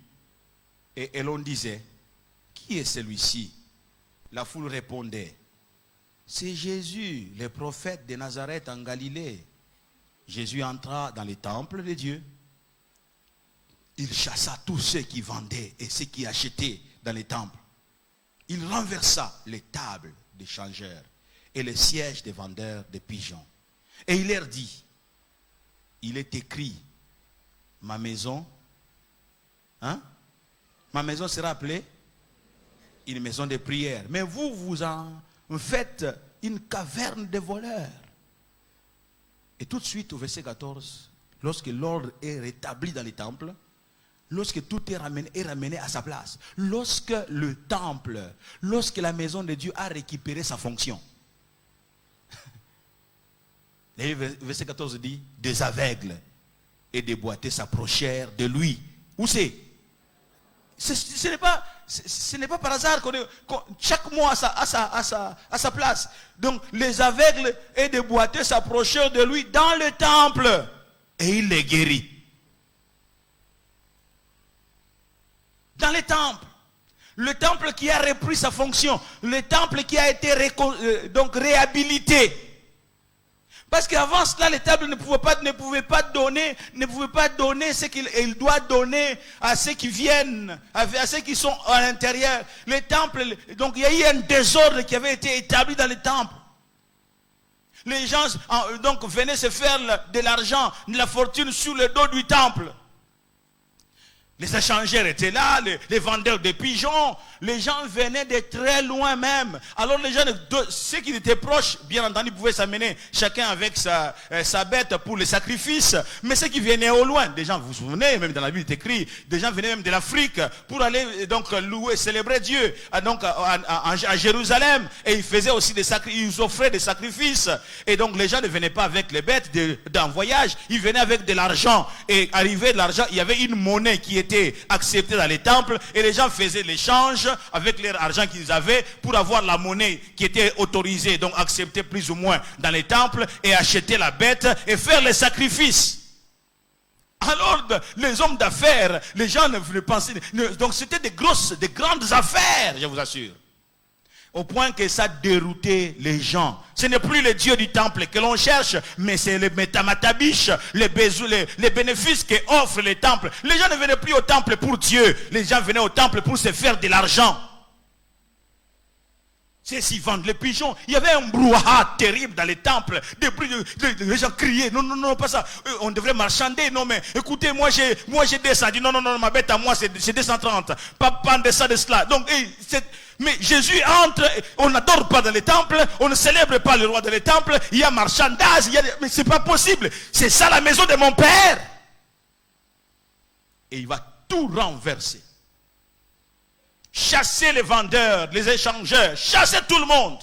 Et l'on disait, qui est celui-ci? La foule répondait, c'est Jésus, le prophète de Nazareth en Galilée. Jésus entra dans le temple de Dieu. Il chassa tous ceux qui vendaient et ceux qui achetaient dans les temples. Il renversa les tables des changeurs et les sièges des vendeurs de pigeons. Et il leur dit, il est écrit, ma maison, ma maison sera appelée une maison de prière. Mais vous, vous en faites une caverne de voleurs. Et tout de suite, au verset 14, lorsque l'ordre est rétabli dans les temples, lorsque tout est ramené à sa place, lorsque le temple, lorsque la maison de Dieu a récupéré sa fonction. Le verset 14 dit, des aveugles et des boiteux s'approchèrent de lui. Où c'est? Ce n'est pas par hasard chaque mot a sa place. Donc les aveugles et des boiteux s'approchèrent de lui dans le temple et il les guérit. Dans le temple qui a repris sa fonction, le temple qui a été réhabilité. Parce qu'avant cela, le temple ne pouvait pas donner ce qu'il doit donner à ceux qui viennent, à ceux qui sont à l'intérieur. Le temple, donc il y a eu un désordre qui avait été établi dans le temple. Les gens donc venaient se faire de l'argent, de la fortune sur le dos du temple. Les échangeurs étaient là, les vendeurs de pigeons, les gens venaient de très loin même. Alors les gens, ceux qui étaient proches, bien entendu, pouvaient s'amener chacun avec sa bête pour les sacrifices. Mais ceux qui venaient au loin, des gens, vous vous souvenez, même dans la Bible il est écrit, des gens venaient même de l'Afrique pour aller donc louer, célébrer Dieu donc à Jérusalem. Et ils faisaient aussi ils offraient des sacrifices. Et donc les gens ne venaient pas avec les bêtes d'un voyage, ils venaient avec de l'argent. Et arrivé de l'argent, il y avait une monnaie qui était accepté dans les temples et les gens faisaient l'échange avec leur argent qu'ils avaient pour avoir la monnaie qui était autorisée, donc acceptée plus ou moins dans les temples, et acheter la bête et faire les sacrifices. Alors les hommes d'affaires, les gens ne pensaient, donc c'était des grandes affaires, je vous assure. Au point que ça déroutait les gens. Ce n'est plus le Dieu du temple que l'on cherche, mais c'est le métamatabiche, les bénéfices qu'offre le temple. Les gens ne venaient plus au temple pour Dieu. Les gens venaient au temple pour se faire de l'argent. C'est s'ils vendent les pigeons. Il y avait un brouhaha terrible dans les temples. Les gens criaient, non, pas ça. On devrait marchander. Non, mais écoutez, moi j'ai descendu. Non, ma bête à moi c'est 230. Pas de ça, de cela. Donc, mais Jésus entre, on n'adore pas dans les temples, on ne célèbre pas le roi dans les temples, il y a marchandage, mais c'est pas possible. C'est ça la maison de mon Père. Et il va tout renverser. Chasser les vendeurs, les échangeurs, chasser tout le monde.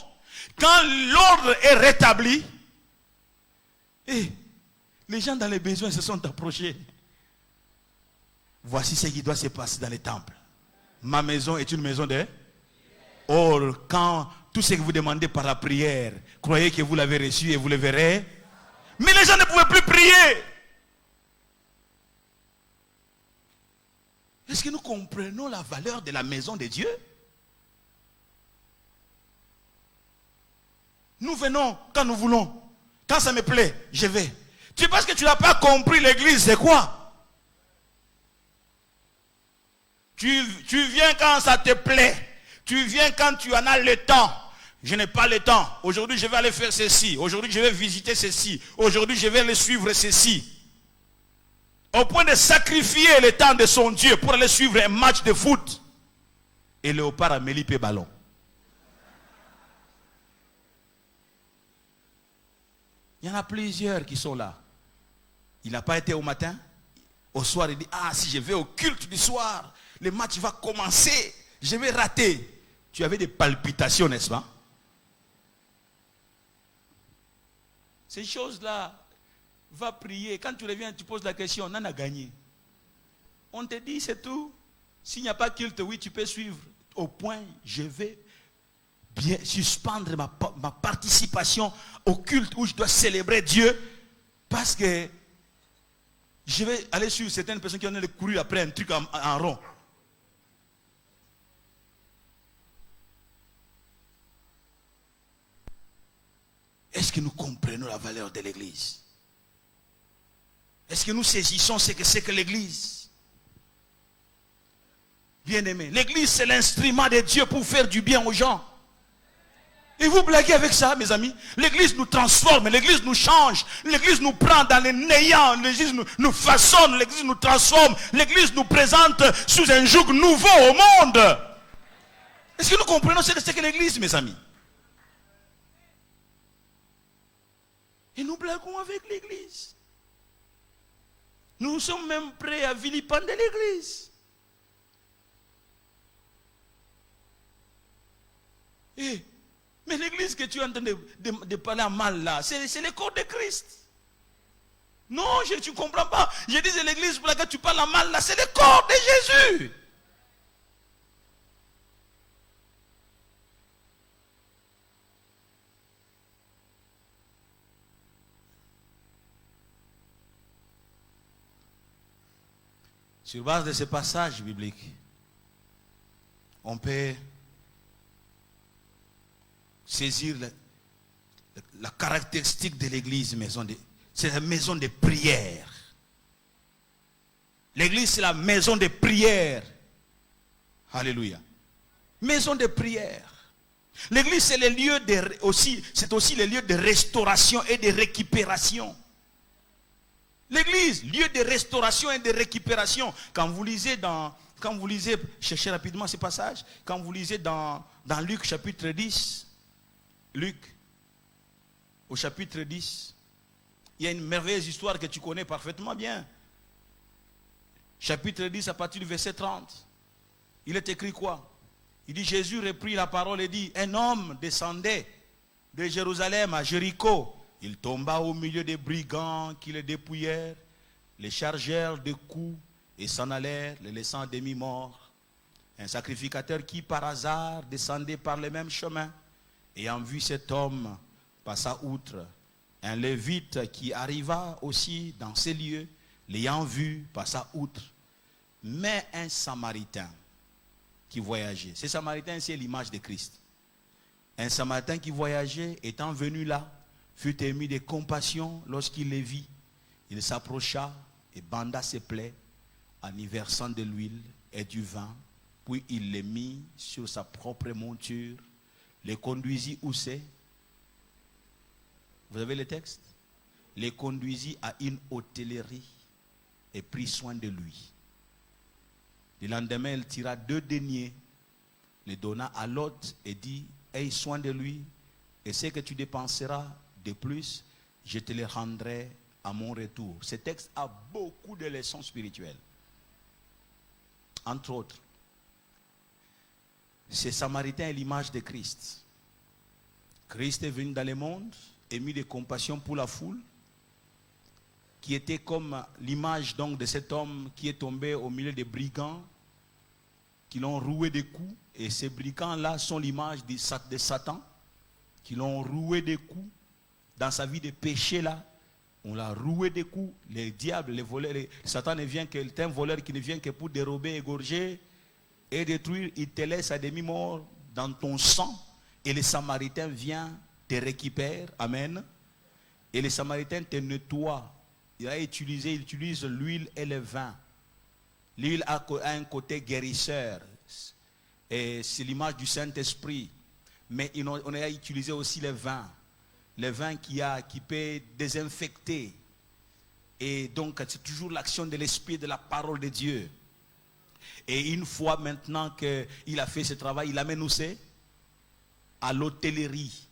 Quand l'ordre est rétabli, les gens dans les besoins se sont approchés. Voici ce qui doit se passer dans les temples. Ma maison est une maison de... Or, quand tout ce que vous demandez par la prière, croyez que vous l'avez reçu et vous le verrez. Mais les gens ne pouvaient plus prier. Est-ce que nous comprenons la valeur de la maison de Dieu? Nous venons quand nous voulons. Quand ça me plaît, je vais. Tu penses que tu n'as pas compris l'église, c'est quoi? Tu viens quand ça te plaît. Tu viens quand tu en as le temps. Je n'ai pas le temps. Aujourd'hui, je vais aller faire ceci. Aujourd'hui, je vais visiter ceci. Aujourd'hui, je vais aller suivre ceci. Au point de sacrifier le temps de son Dieu pour aller suivre un match de foot. Et Léopard a Mélipé ballon. Il y en a plusieurs qui sont là. Il n'a pas été au matin. Au soir, il dit, si je vais au culte du soir, le match va commencer. Je vais rater. Tu avais des palpitations, n'est-ce pas? Ces choses-là, va prier. Quand tu reviens, tu poses la question, on en a gagné. On te dit, c'est tout. S'il n'y a pas culte, oui, tu peux suivre. Au point, je vais bien suspendre ma participation au culte où je dois célébrer Dieu. Parce que je vais aller suivre certaines personnes qui ont couru après un truc en rond. Est-ce que nous comprenons la valeur de l'église? Est-ce que nous saisissons ce que c'est que l'église? Bien-aimé, l'église c'est l'instrument de Dieu pour faire du bien aux gens. Et vous blaguez avec ça, mes amis? L'église nous transforme, l'église nous change, l'église nous prend dans les néants, l'église nous façonne, l'église nous transforme, l'église nous présente sous un joug nouveau au monde. Est-ce que nous comprenons ce que c'est que l'église, mes amis? Et nous blaguons avec l'église. Nous sommes même prêts à vilipender l'église. Mais l'église que tu es en train de parler en mal là, c'est le corps de Christ. Non, tu ne comprends pas. Je dis l'église pour laquelle tu parles en mal là, c'est le corps de Jésus. Sur base de ce passage biblique, on peut saisir la caractéristique de l'église, c'est la maison de prière. L'église, c'est la maison de prière. Alléluia. Maison de prière. L'église, c'est c'est aussi le lieu de restauration et de récupération. L'église, lieu de restauration et de récupération. Quand vous lisez, cherchez rapidement ce passage, quand vous lisez dans Luc chapitre 10, Luc, au chapitre 10, il y a une merveilleuse histoire que tu connais parfaitement bien. Chapitre 10, à partir du verset 30. Il est écrit quoi? Il dit, Jésus reprit la parole et dit, un homme descendait de Jérusalem à Jéricho. Il tomba au milieu des brigands qui le dépouillèrent, les chargèrent de coups et s'en allèrent, les laissant à demi-morts. Un sacrificateur qui par hasard descendait par le même chemin, ayant vu cet homme, passa outre. Un lévite qui arriva aussi dans ces lieux, l'ayant vu, passa outre. Mais un samaritain qui voyageait, ce samaritain c'est l'image de Christ. Un samaritain qui voyageait, étant venu là, fut ému de compassion lorsqu'il les vit. Il s'approcha et banda ses plaies en y versant de l'huile et du vin. Puis il les mit sur sa propre monture, les conduisit où c'est? Vous avez le texte? Les conduisit à une hôtellerie et prit soin de lui. Le lendemain, il tira 2 deniers, les donna à l'hôte et dit, aie soin de lui, et ce que tu dépenseras de plus, je te les rendrai à mon retour. Ce texte a beaucoup de leçons spirituelles. Entre autres, ce samaritain est l'image de Christ. Christ est venu dans le monde, ému de compassion pour la foule, qui était comme l'image donc de cet homme qui est tombé au milieu des brigands, qui l'ont roué des coups. Et ces brigands-là sont l'image de Satan, qui l'ont roué des coups. Dans sa vie de péché là, on l'a roué des coups. Les diables, les voleurs, Satan ne vient que, c'est un voleur qui ne vient que pour dérober, égorger et détruire. Il te laisse à demi-mort dans ton sang. Et le Samaritain vient, te récupère. Amen. Et le Samaritain te nettoie. Il utilise l'huile et le vin. L'huile a un côté guérisseur. Et c'est l'image du Saint-Esprit. Mais on a utilisé aussi le vin. Le vin qui peut désinfecter. Et donc, c'est toujours l'action de l'Esprit, de la parole de Dieu. Et une fois maintenant qu'il a fait ce travail, il amène où c'est? À l'hôtellerie.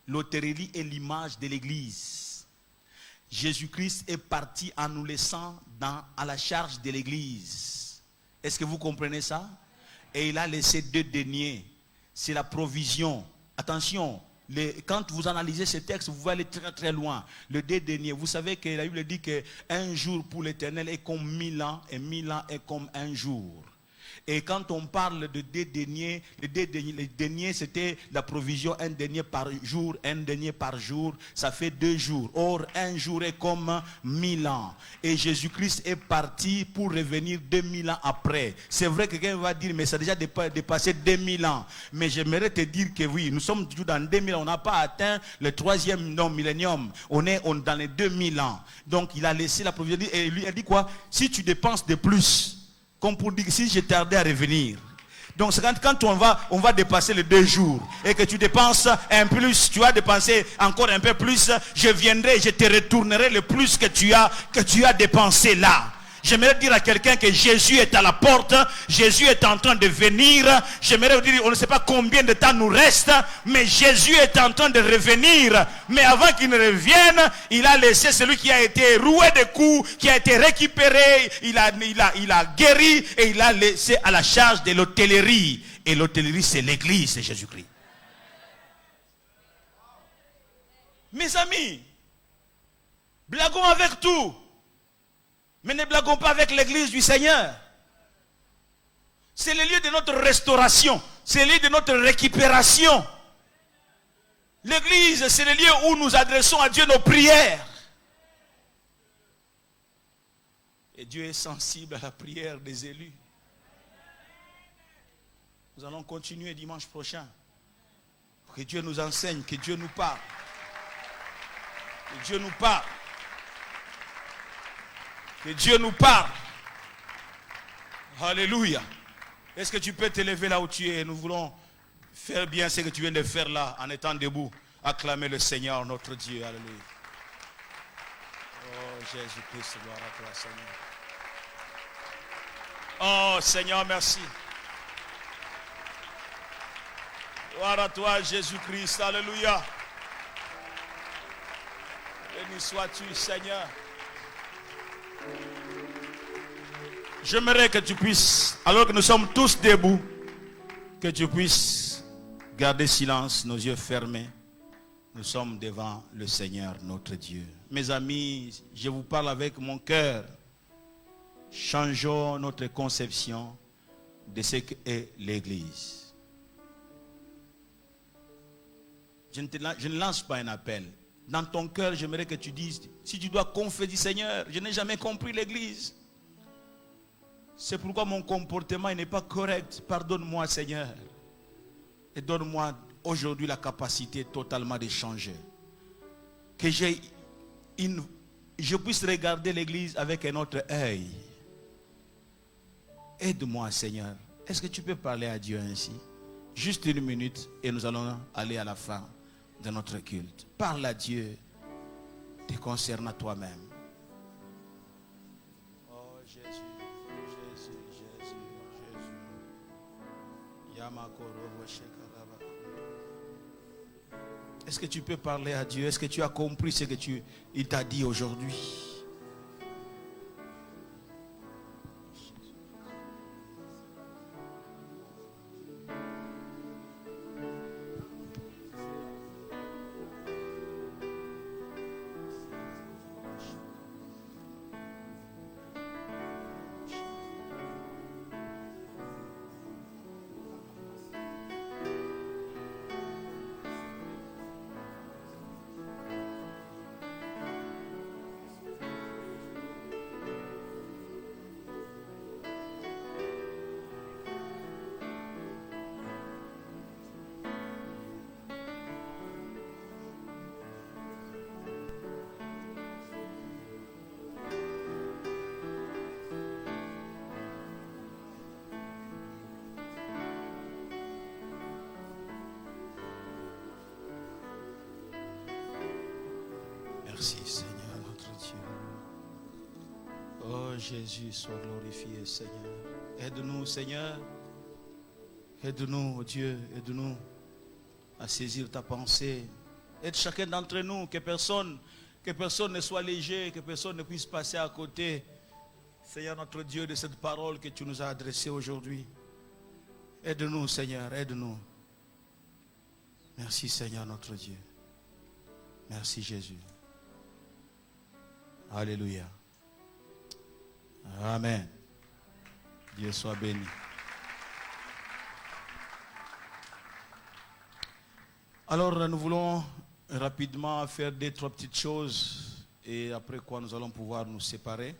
L'hôtellerie est l'image de l'Église. Jésus-Christ est parti en nous laissant à la charge de l'Église. Est-ce que vous comprenez ça? Et il a laissé 2 deniers. C'est la provision. Attention. Quand vous analysez ce texte, vous allez très très loin. Le 2 deniers, vous savez que la Bible dit qu'un jour pour l'Éternel est comme 1000 ans et 1000 ans est comme un jour. Et quand on parle de 2 deniers, les deniers c'était la provision, 1 denier par jour, 1 denier par jour, ça fait 2 jours. Or, un jour est comme 1000 ans. Et Jésus-Christ est parti pour revenir 2000 ans après. C'est vrai que quelqu'un va dire, mais ça a déjà dépassé 2000 ans. Mais j'aimerais te dire que oui, nous sommes toujours dans 2000 ans. On n'a pas atteint le 3e millénium. On est dans les 2000 ans. Donc, il a laissé la provision. Et lui a dit quoi? Si tu dépenses de plus, comme pour dire, si je tardais à revenir. Donc c'est quand on va dépasser les 2 jours et que tu dépenses un plus, tu vas dépenser encore un peu plus, je viendrai et je te retournerai le plus que tu as dépensé là. J'aimerais dire à quelqu'un que Jésus est à la porte, Jésus est en train de venir. J'aimerais vous dire, on ne sait pas combien de temps nous reste, mais Jésus est en train de revenir. Mais avant qu'il ne revienne, il a laissé celui qui a été roué de coups, qui a été récupéré, il a guéri et il a laissé à la charge de l'hôtellerie. Et l'hôtellerie, c'est l'église de Jésus-Christ. Mes amis, blaguons avec tout. Mais ne blaguons pas avec l'église du Seigneur. C'est le lieu de notre restauration. C'est le lieu de notre récupération. L'église, c'est le lieu où nous adressons à Dieu nos prières. Et Dieu est sensible à la prière des élus. Nous allons continuer dimanche prochain. Pour que Dieu nous enseigne, que Dieu nous parle. Que Dieu nous parle. Que Dieu nous parle. Alléluia. Est-ce que tu peux te lever là où tu es? Nous voulons faire bien ce que tu viens de faire là en étant debout. Acclamer le Seigneur notre Dieu. Alléluia. Oh Jésus-Christ, gloire à toi Seigneur. Oh Seigneur, merci. Gloire à toi Jésus-Christ. Alléluia. Béni sois-tu Seigneur. J'aimerais que tu puisses, alors que nous sommes tous debout, que tu puisses garder silence, nos yeux fermés. Nous sommes devant le Seigneur, notre Dieu. Mes amis, je vous parle avec mon cœur. Changeons notre conception de ce qu'est l'Église. Je ne lance pas un appel. Dans ton cœur, j'aimerais que tu dises, si tu dois confesser, Seigneur, je n'ai jamais compris l'Église. C'est pourquoi mon comportement n'est pas correct. Pardonne-moi, Seigneur. Et donne-moi aujourd'hui la capacité totalement de changer. Que je puisse regarder l'Église avec un autre œil. Aide-moi, Seigneur. Est-ce que tu peux parler à Dieu ainsi? Juste une minute et nous allons aller à la fin de notre culte. Parle à Dieu te concernant toi-même. Oh Jésus, Jésus, Jésus, Jésus. Est-ce que tu peux parler à Dieu? Est-ce que tu as compris ce que il t'a dit aujourd'hui? Merci Seigneur notre Dieu. Oh Jésus, sois glorifié Seigneur. Aide-nous Seigneur. Aide-nous Dieu. Aide-nous à saisir ta pensée. Aide chacun d'entre nous. Que personne ne soit léger. Que personne ne puisse passer à côté. Seigneur notre Dieu, de cette parole que tu nous as adressée aujourd'hui. Aide-nous Seigneur. Aide-nous. Merci Seigneur notre Dieu. Merci Jésus. Alléluia. Amen. Dieu soit béni. Alors nous voulons rapidement faire 2-3 petites choses et après quoi nous allons pouvoir nous séparer.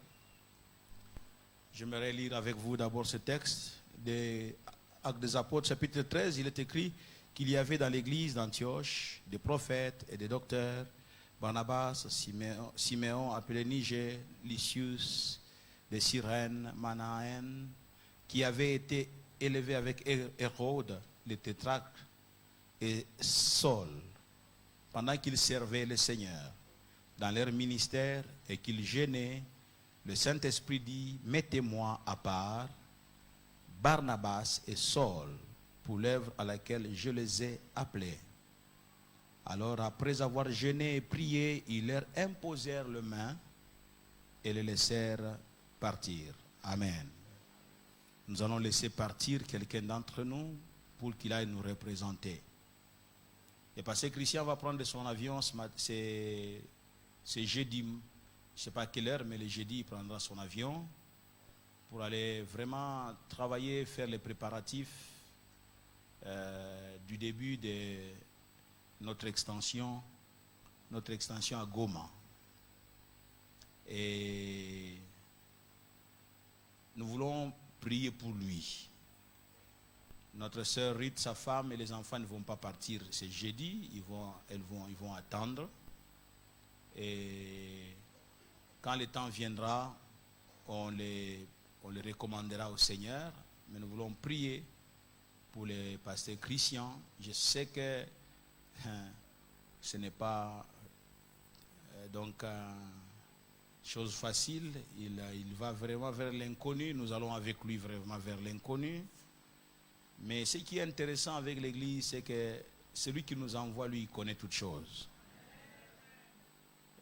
J'aimerais lire avec vous d'abord ce texte des Actes des Apôtres chapitre 13. Il est écrit qu'il y avait dans l'église d'Antioche des prophètes et des docteurs, Barnabas, Siméon, appelé Niger, Lysius, de Cyrène, Manaen, qui avaient été élevés avec Hérode, le tétrarque, et Saul, pendant qu'ils servaient le Seigneur dans leur ministère et qu'ils jeûnaient, le Saint-Esprit dit, mettez-moi à part Barnabas et Saul pour l'œuvre à laquelle je les ai appelés. Alors après avoir jeûné et prié, ils leur imposèrent les mains et les laissèrent partir. Amen. Nous allons laisser partir quelqu'un d'entre nous pour qu'il aille nous représenter. Et parce que Christian va prendre son avion, c'est jeudi, je ne sais pas à quelle heure, mais le jeudi il prendra son avion pour aller vraiment travailler, faire les préparatifs du début de notre extension à Goma. Et nous voulons prier pour lui. Notre sœur Rite, sa femme et les enfants ne vont pas partir ce jeudi, ils vont attendre. Et quand le temps viendra, on les recommandera au Seigneur. Mais nous voulons prier pour les pasteurs Christian. Je sais que ce n'est pas chose facile. Il va vraiment vers l'inconnu. Nous allons avec lui vraiment vers l'inconnu. Mais ce qui est intéressant avec l'Église, c'est que celui qui nous envoie, lui, il connaît toutes choses.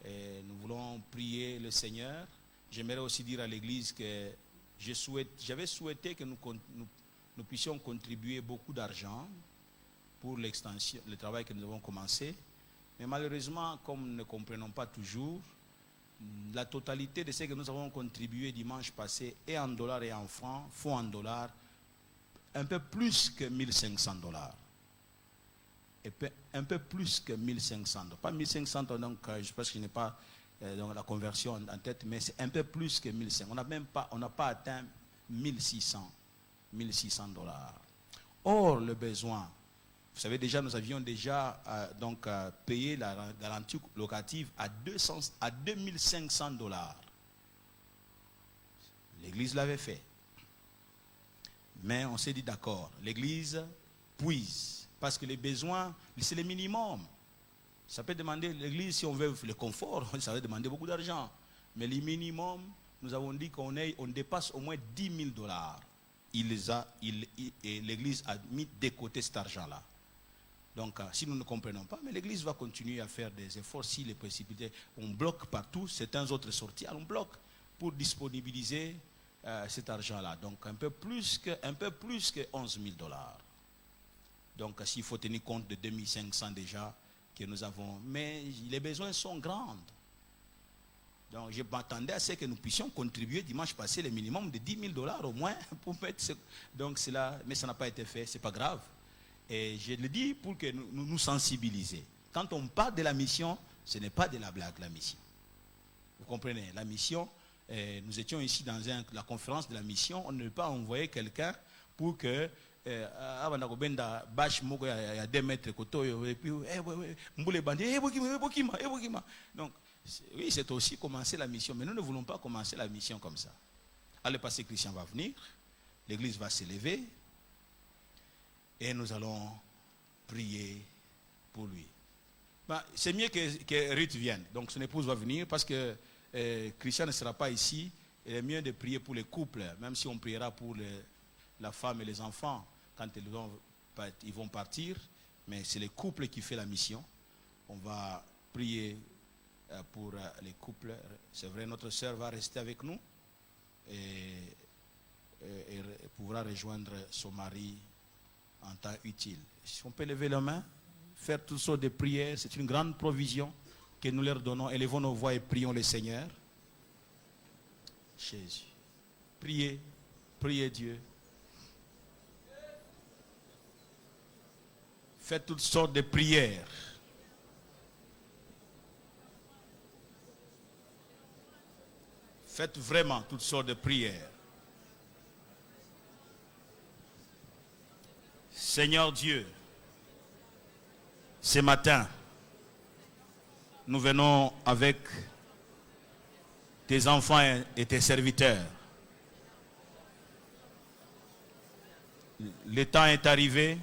Et nous voulons prier le Seigneur. J'aimerais aussi dire à l'Église que j'avais souhaité que nous puissions contribuer beaucoup d'argent pour l'extension, le travail que nous avons commencé. Mais malheureusement, comme nous ne comprenons pas toujours, la totalité de ce que nous avons contribué dimanche passé, et en dollars et en francs, font en dollars un peu plus que $1,500. Et un peu plus que 1,500. Pas 1,500, donc je pense que je n'ai pas la conversion en tête, mais c'est un peu plus que 1,500. On n'a pas atteint $1,600. Or, le besoin, vous savez déjà, nous avions déjà payé la garantie locative à $2,500. L'Église l'avait fait. Mais on s'est dit d'accord, l'Église puise. Parce que les besoins, c'est le minimum. Ça peut demander, l'Église, si on veut le confort, ça va demander beaucoup d'argent. Mais le minimum, nous avons dit qu'on dépasse au moins $10,000. L'Église a mis de côté cet argent-là. Donc, si nous ne comprenons pas, mais l'Église va continuer à faire des efforts. Si les possibilités, on bloque partout, certains autres sorties, on bloque pour disponibiliser cet argent-là. Donc, un peu plus que $11,000. Donc, s'il faut tenir compte de 2,500 déjà que nous avons. Mais les besoins sont grands. Donc, je m'attendais à ce que nous puissions contribuer dimanche passé le minimum de $10,000 au moins pour mettre donc cela, mais ça n'a pas été fait, c'est pas grave. Et je le dis pour que nous sensibiliser. Quand on parle de la mission, ce n'est pas de la blague, la mission. Vous comprenez? La mission, nous étions ici dans la conférence de la mission, on ne peut pas envoyer quelqu'un pour que à 2 mètres et puis donc oui, c'est aussi commencer la mission, mais nous ne voulons pas commencer la mission comme ça. Le pasteur Christian va venir, l'église va s'élever et nous allons prier pour lui. C'est mieux que Ruth vienne, donc son épouse va venir parce que Christian ne sera pas ici. Il est mieux de prier pour les couples, même si on priera pour la femme et les enfants quand ils vont partir, mais c'est les couples qui font la mission. On va prier pour les couples. C'est vrai, notre sœur va rester avec nous et pourra rejoindre son mari en temps utile. Si on peut lever la main, faire toutes sortes de prières, c'est une grande provision que nous leur donnons. Élevons nos voix et prions le Seigneur. Jésus. Priez Dieu. Faites toutes sortes de prières. Faites vraiment toutes sortes de prières. Seigneur Dieu, ce matin, nous venons avec tes enfants et tes serviteurs. Le temps est arrivé.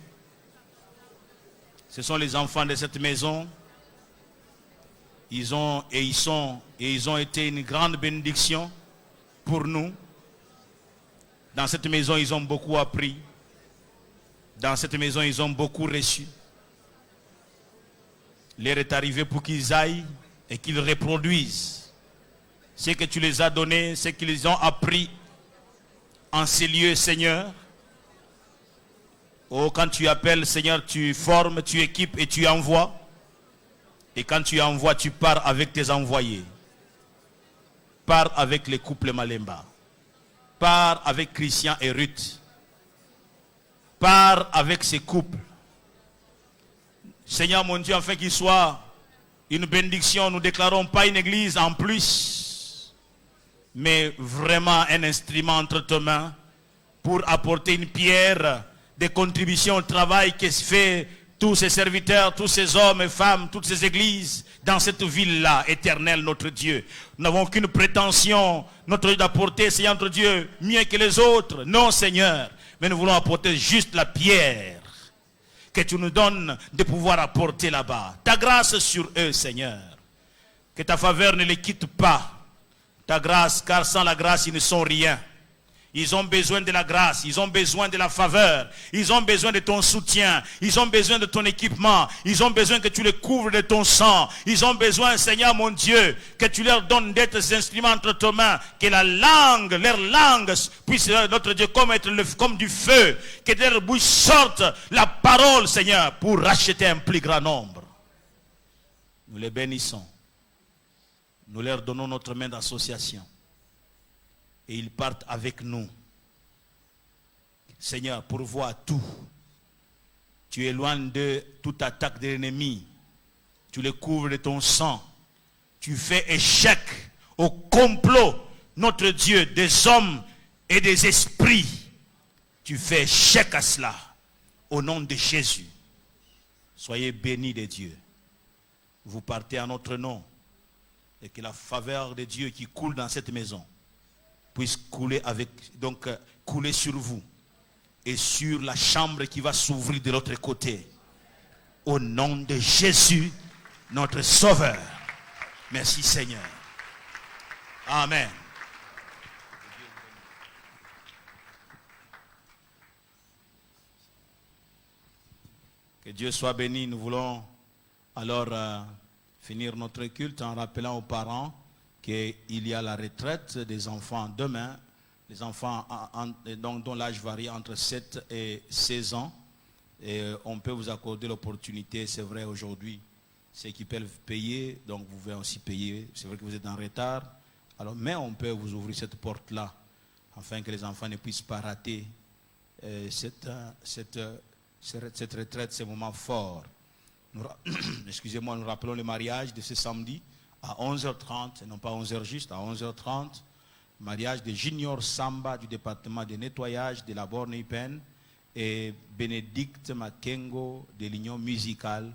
Ce sont les enfants de cette maison. Ils ont été une grande bénédiction pour nous. Dans cette maison, ils ont beaucoup appris. Dans cette maison, ils ont beaucoup reçu. L'heure est arrivée pour qu'ils aillent et qu'ils reproduisent ce que tu les as donné, ce qu'ils ont appris en ces lieux, Seigneur. Oh, quand tu appelles, Seigneur, tu formes, tu équipes et tu envoies. Et quand tu envoies, tu pars avec tes envoyés. Pars avec les couples Malemba. Pars avec Christian et Ruth. Pars avec ces couples. Seigneur mon Dieu, afin qu'il soit une bénédiction, nous déclarons pas une église en plus, mais vraiment un instrument entre tes mains pour apporter une pierre de contribution au travail que fait tous ces serviteurs, tous ces hommes et femmes, toutes ces églises dans cette ville-là, éternelle, notre Dieu. Nous n'avons aucune prétention, notre Dieu, d'apporter, Seigneur, notre Dieu, mieux que les autres. Non, Seigneur, mais nous voulons apporter juste la pierre que tu nous donnes de pouvoir apporter là-bas. Ta grâce sur eux, Seigneur. Que ta faveur ne les quitte pas. Ta grâce, car sans la grâce, ils ne sont rien. Ils ont besoin de la grâce, ils ont besoin de la faveur, ils ont besoin de ton soutien, ils ont besoin de ton équipement, ils ont besoin que tu les couvres de ton sang, ils ont besoin, Seigneur mon Dieu, que tu leur donnes d'être des instruments entre tes mains, que la langue, leur langue puisse, notre Dieu, comme du feu, que de leur bouche sorte la parole, Seigneur, pour racheter un plus grand nombre. Nous les bénissons, nous leur donnons notre main d'association. Et ils partent avec nous. Seigneur, pourvois tout. Tu éloignes de toute attaque de l'ennemi. Tu les couvres de ton sang. Tu fais échec au complot, notre Dieu, des hommes et des esprits. Tu fais échec à cela. Au nom de Jésus. Soyez bénis de Dieu. Vous partez en notre nom. Et que la faveur de Dieu qui coule dans cette maison puisse couler couler sur vous et sur la chambre qui va s'ouvrir de l'autre côté. Au nom de Jésus, notre Sauveur. Merci Seigneur. Amen. Que Dieu soit béni. Nous voulons alors finir notre culte en rappelant aux parents qu'il y a la retraite des enfants demain, les enfants dont l'âge varie entre 7 et 16 ans. Et on peut vous accorder l'opportunité, c'est vrai aujourd'hui, ceux qui peuvent payer, donc vous pouvez aussi payer, c'est vrai que vous êtes en retard, alors, mais on peut vous ouvrir cette porte-là, afin que les enfants ne puissent pas rater cette retraite, ces moments forts. Excusez-moi, nous rappelons le mariage de ce samedi, à 11h30, et non pas 11h juste, à 11h30, mariage de Junior Samba du département de nettoyage de la Borne-Ipen et Bénédicte Makengo de l'Union musicale,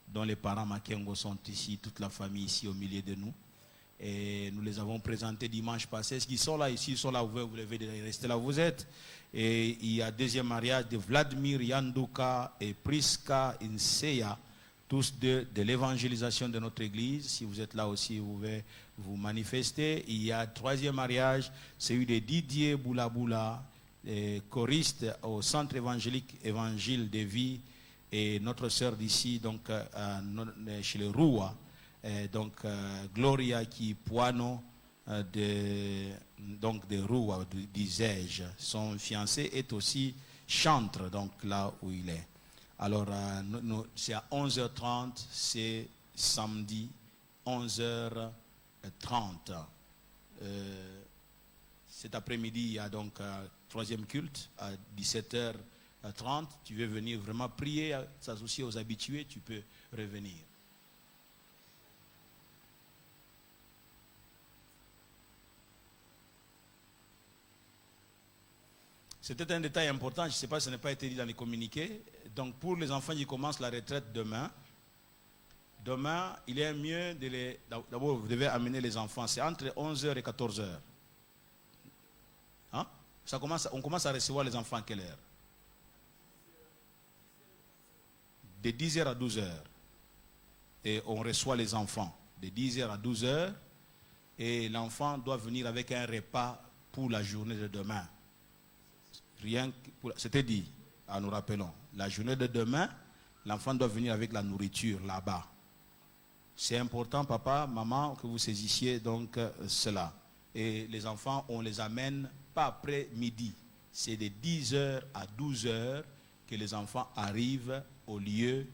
dont les parents Makengo sont ici, toute la famille ici au milieu de nous. Et nous les avons présentés dimanche passé. Est-ce qu'ils sont là ici? Ils sont là, vous devez rester là où vous êtes. Et il y a deuxième mariage de Vladimir Yanduka et Priska Inseya, tous de l'évangélisation de notre église. Si vous êtes là aussi, vous pouvez vous manifester. Il y a troisième mariage, celui de Didier Boulaboula, choriste au centre évangélique Évangile de Vie, et notre sœur d'ici, donc chez les Roua, Gloria Kipuano, de Roua, disais-je. Son fiancé est aussi chantre, donc là où il est. Alors, c'est à 11h30, c'est samedi, 11h30. Cet après-midi, il y a donc troisième culte à 17h30. Tu veux venir vraiment prier, s'associer aux habitués, tu peux revenir. C'était un détail important, je ne sais pas si ça n'a pas été dit dans les communiqués. Donc pour les enfants qui commencent la retraite demain, il est mieux de les... D'abord, vous devez amener les enfants, c'est entre 11h et 14h. Hein? On commence à recevoir les enfants à quelle heure? De 10h à 12h. Et on reçoit les enfants de 10h à 12h. Et l'enfant doit venir avec un repas pour la journée de demain. Rien que pour... C'était dit, nous rappelons, la journée de demain, l'enfant doit venir avec la nourriture là-bas. C'est important, papa, maman, que vous saisissiez donc cela. Et les enfants, on les amène pas après midi. C'est de 10h à 12h que les enfants arrivent au lieu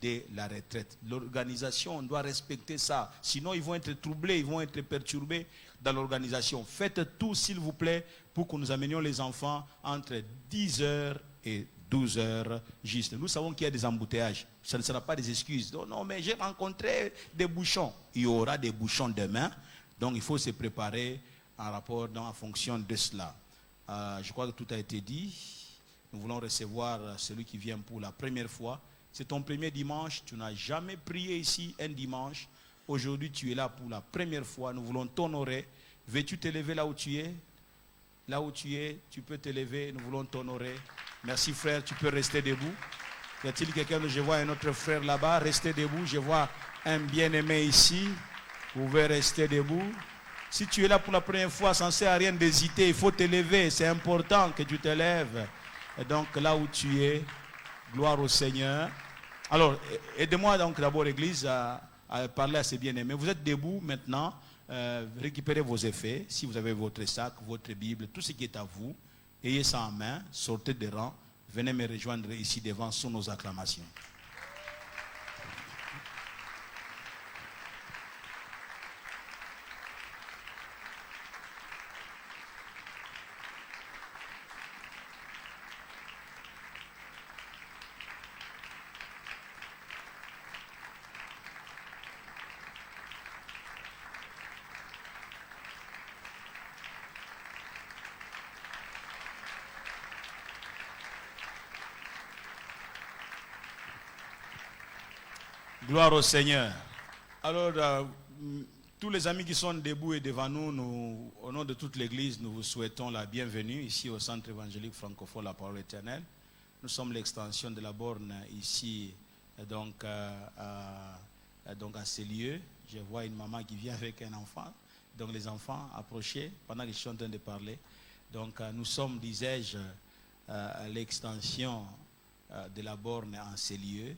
de la retraite. L'organisation, on doit respecter ça. Sinon, ils vont être troublés, ils vont être perturbés dans l'organisation. Faites tout, s'il vous plaît, pour que nous amenions les enfants entre 10h et 12h juste. Nous savons qu'il y a des embouteillages. Ça ne sera pas des excuses. Non, non, mais j'ai rencontré des bouchons. Il y aura des bouchons demain. Donc, il faut se préparer en rapport, en fonction de cela. Je crois que tout a été dit. Nous voulons recevoir celui qui vient pour la première fois. C'est ton premier dimanche. Tu n'as jamais prié ici un dimanche. Aujourd'hui, tu es là pour la première fois. Nous voulons t'honorer. Veux-tu te lever là où tu es? Là où tu es, tu peux te lever. Nous voulons t'honorer. Merci frère, tu peux rester debout. Y a-t-il quelqu'un? Je vois un autre frère là-bas. Restez debout. Je vois un bien-aimé ici. Vous pouvez rester debout. Si tu es là pour la première fois, ça ne sert à rien d'hésiter. Il faut te lever. C'est important que tu te lèves. Et donc là où tu es, gloire au Seigneur. Alors, aidez-moi donc d'abord, l'Église, à parler à ces bien-aimés. Vous êtes debout maintenant. Récupérez vos effets. Si vous avez votre sac, votre Bible, tout ce qui est à vous, ayez ça en main. Sortez des rangs. Venez me rejoindre ici devant sous nos acclamations. Gloire au Seigneur. Alors, tous les amis qui sont debout et devant nous, au nom de toute l'Église, nous vous souhaitons la bienvenue ici au Centre évangélique francophone La Parole Éternelle. Nous sommes l'extension de la borne ici, donc à ces lieux. Je vois une maman qui vient avec un enfant. Donc les enfants, approchez pendant que je suis en train de parler. Donc nous sommes, disais-je, à l'extension de la borne en ces lieux.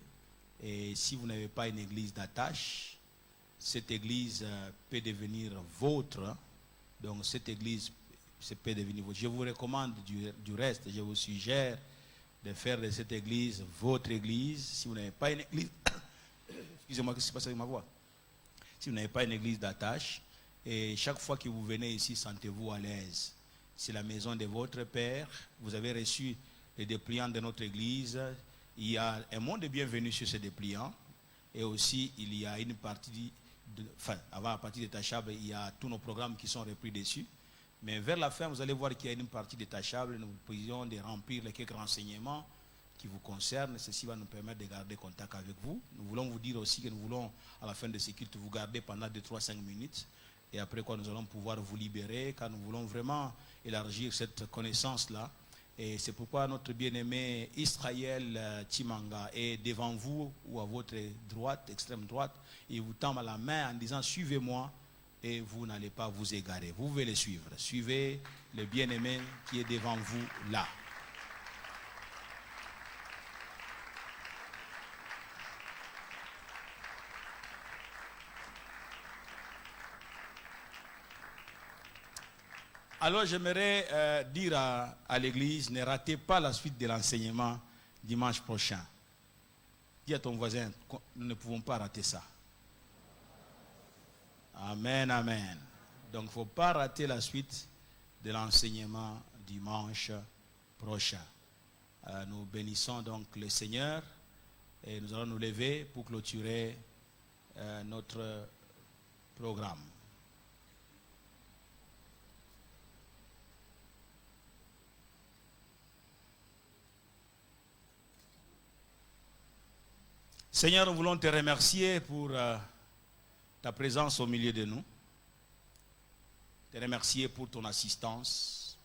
Et si vous n'avez pas une église d'attache, cette église peut devenir vôtre. Donc cette église peut devenir vôtre. Je vous recommande du reste, je vous suggère de faire de cette église votre église. Si vous n'avez pas une église, excusez-moi, qu'est-ce qui se passe avec ma voix? Si vous n'avez pas une église d'attache, et chaque fois que vous venez ici, sentez-vous à l'aise. C'est la maison de votre Père. Vous avez reçu les dépliants de notre église. Il y a un mot de bienvenue sur ces dépliants. Et aussi, il y a une partie, avant la partie détachable, il y a tous nos programmes qui sont repris dessus. Mais vers la fin, vous allez voir qu'il y a une partie détachable. Nous vous prions de remplir les quelques renseignements qui vous concernent. Ceci va nous permettre de garder contact avec vous. Nous voulons vous dire aussi que nous voulons, à la fin de ce culte, vous garder pendant 2, 3, 5 minutes. Et après quoi, nous allons pouvoir vous libérer, car nous voulons vraiment élargir cette connaissance-là. Et c'est pourquoi notre bien-aimé Israël Timanga est devant vous ou à votre droite, extrême droite. Il vous tend la main en disant « Suivez-moi » et vous n'allez pas vous égarer. Vous pouvez le suivre. Suivez le bien-aimé qui est devant vous là. Alors j'aimerais dire à l'église, ne ratez pas la suite de l'enseignement dimanche prochain. Dis à ton voisin, nous ne pouvons pas rater ça. Amen, amen. Donc il ne faut pas rater la suite de l'enseignement dimanche prochain. Nous bénissons donc le Seigneur et nous allons nous lever pour clôturer notre programme. Seigneur, nous voulons te remercier pour ta présence au milieu de nous. Te remercier pour ton assistance,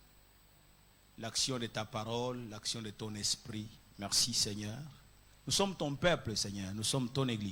l'action de ta parole, l'action de ton esprit. Merci Seigneur. Nous sommes ton peuple, Seigneur. Nous sommes ton église.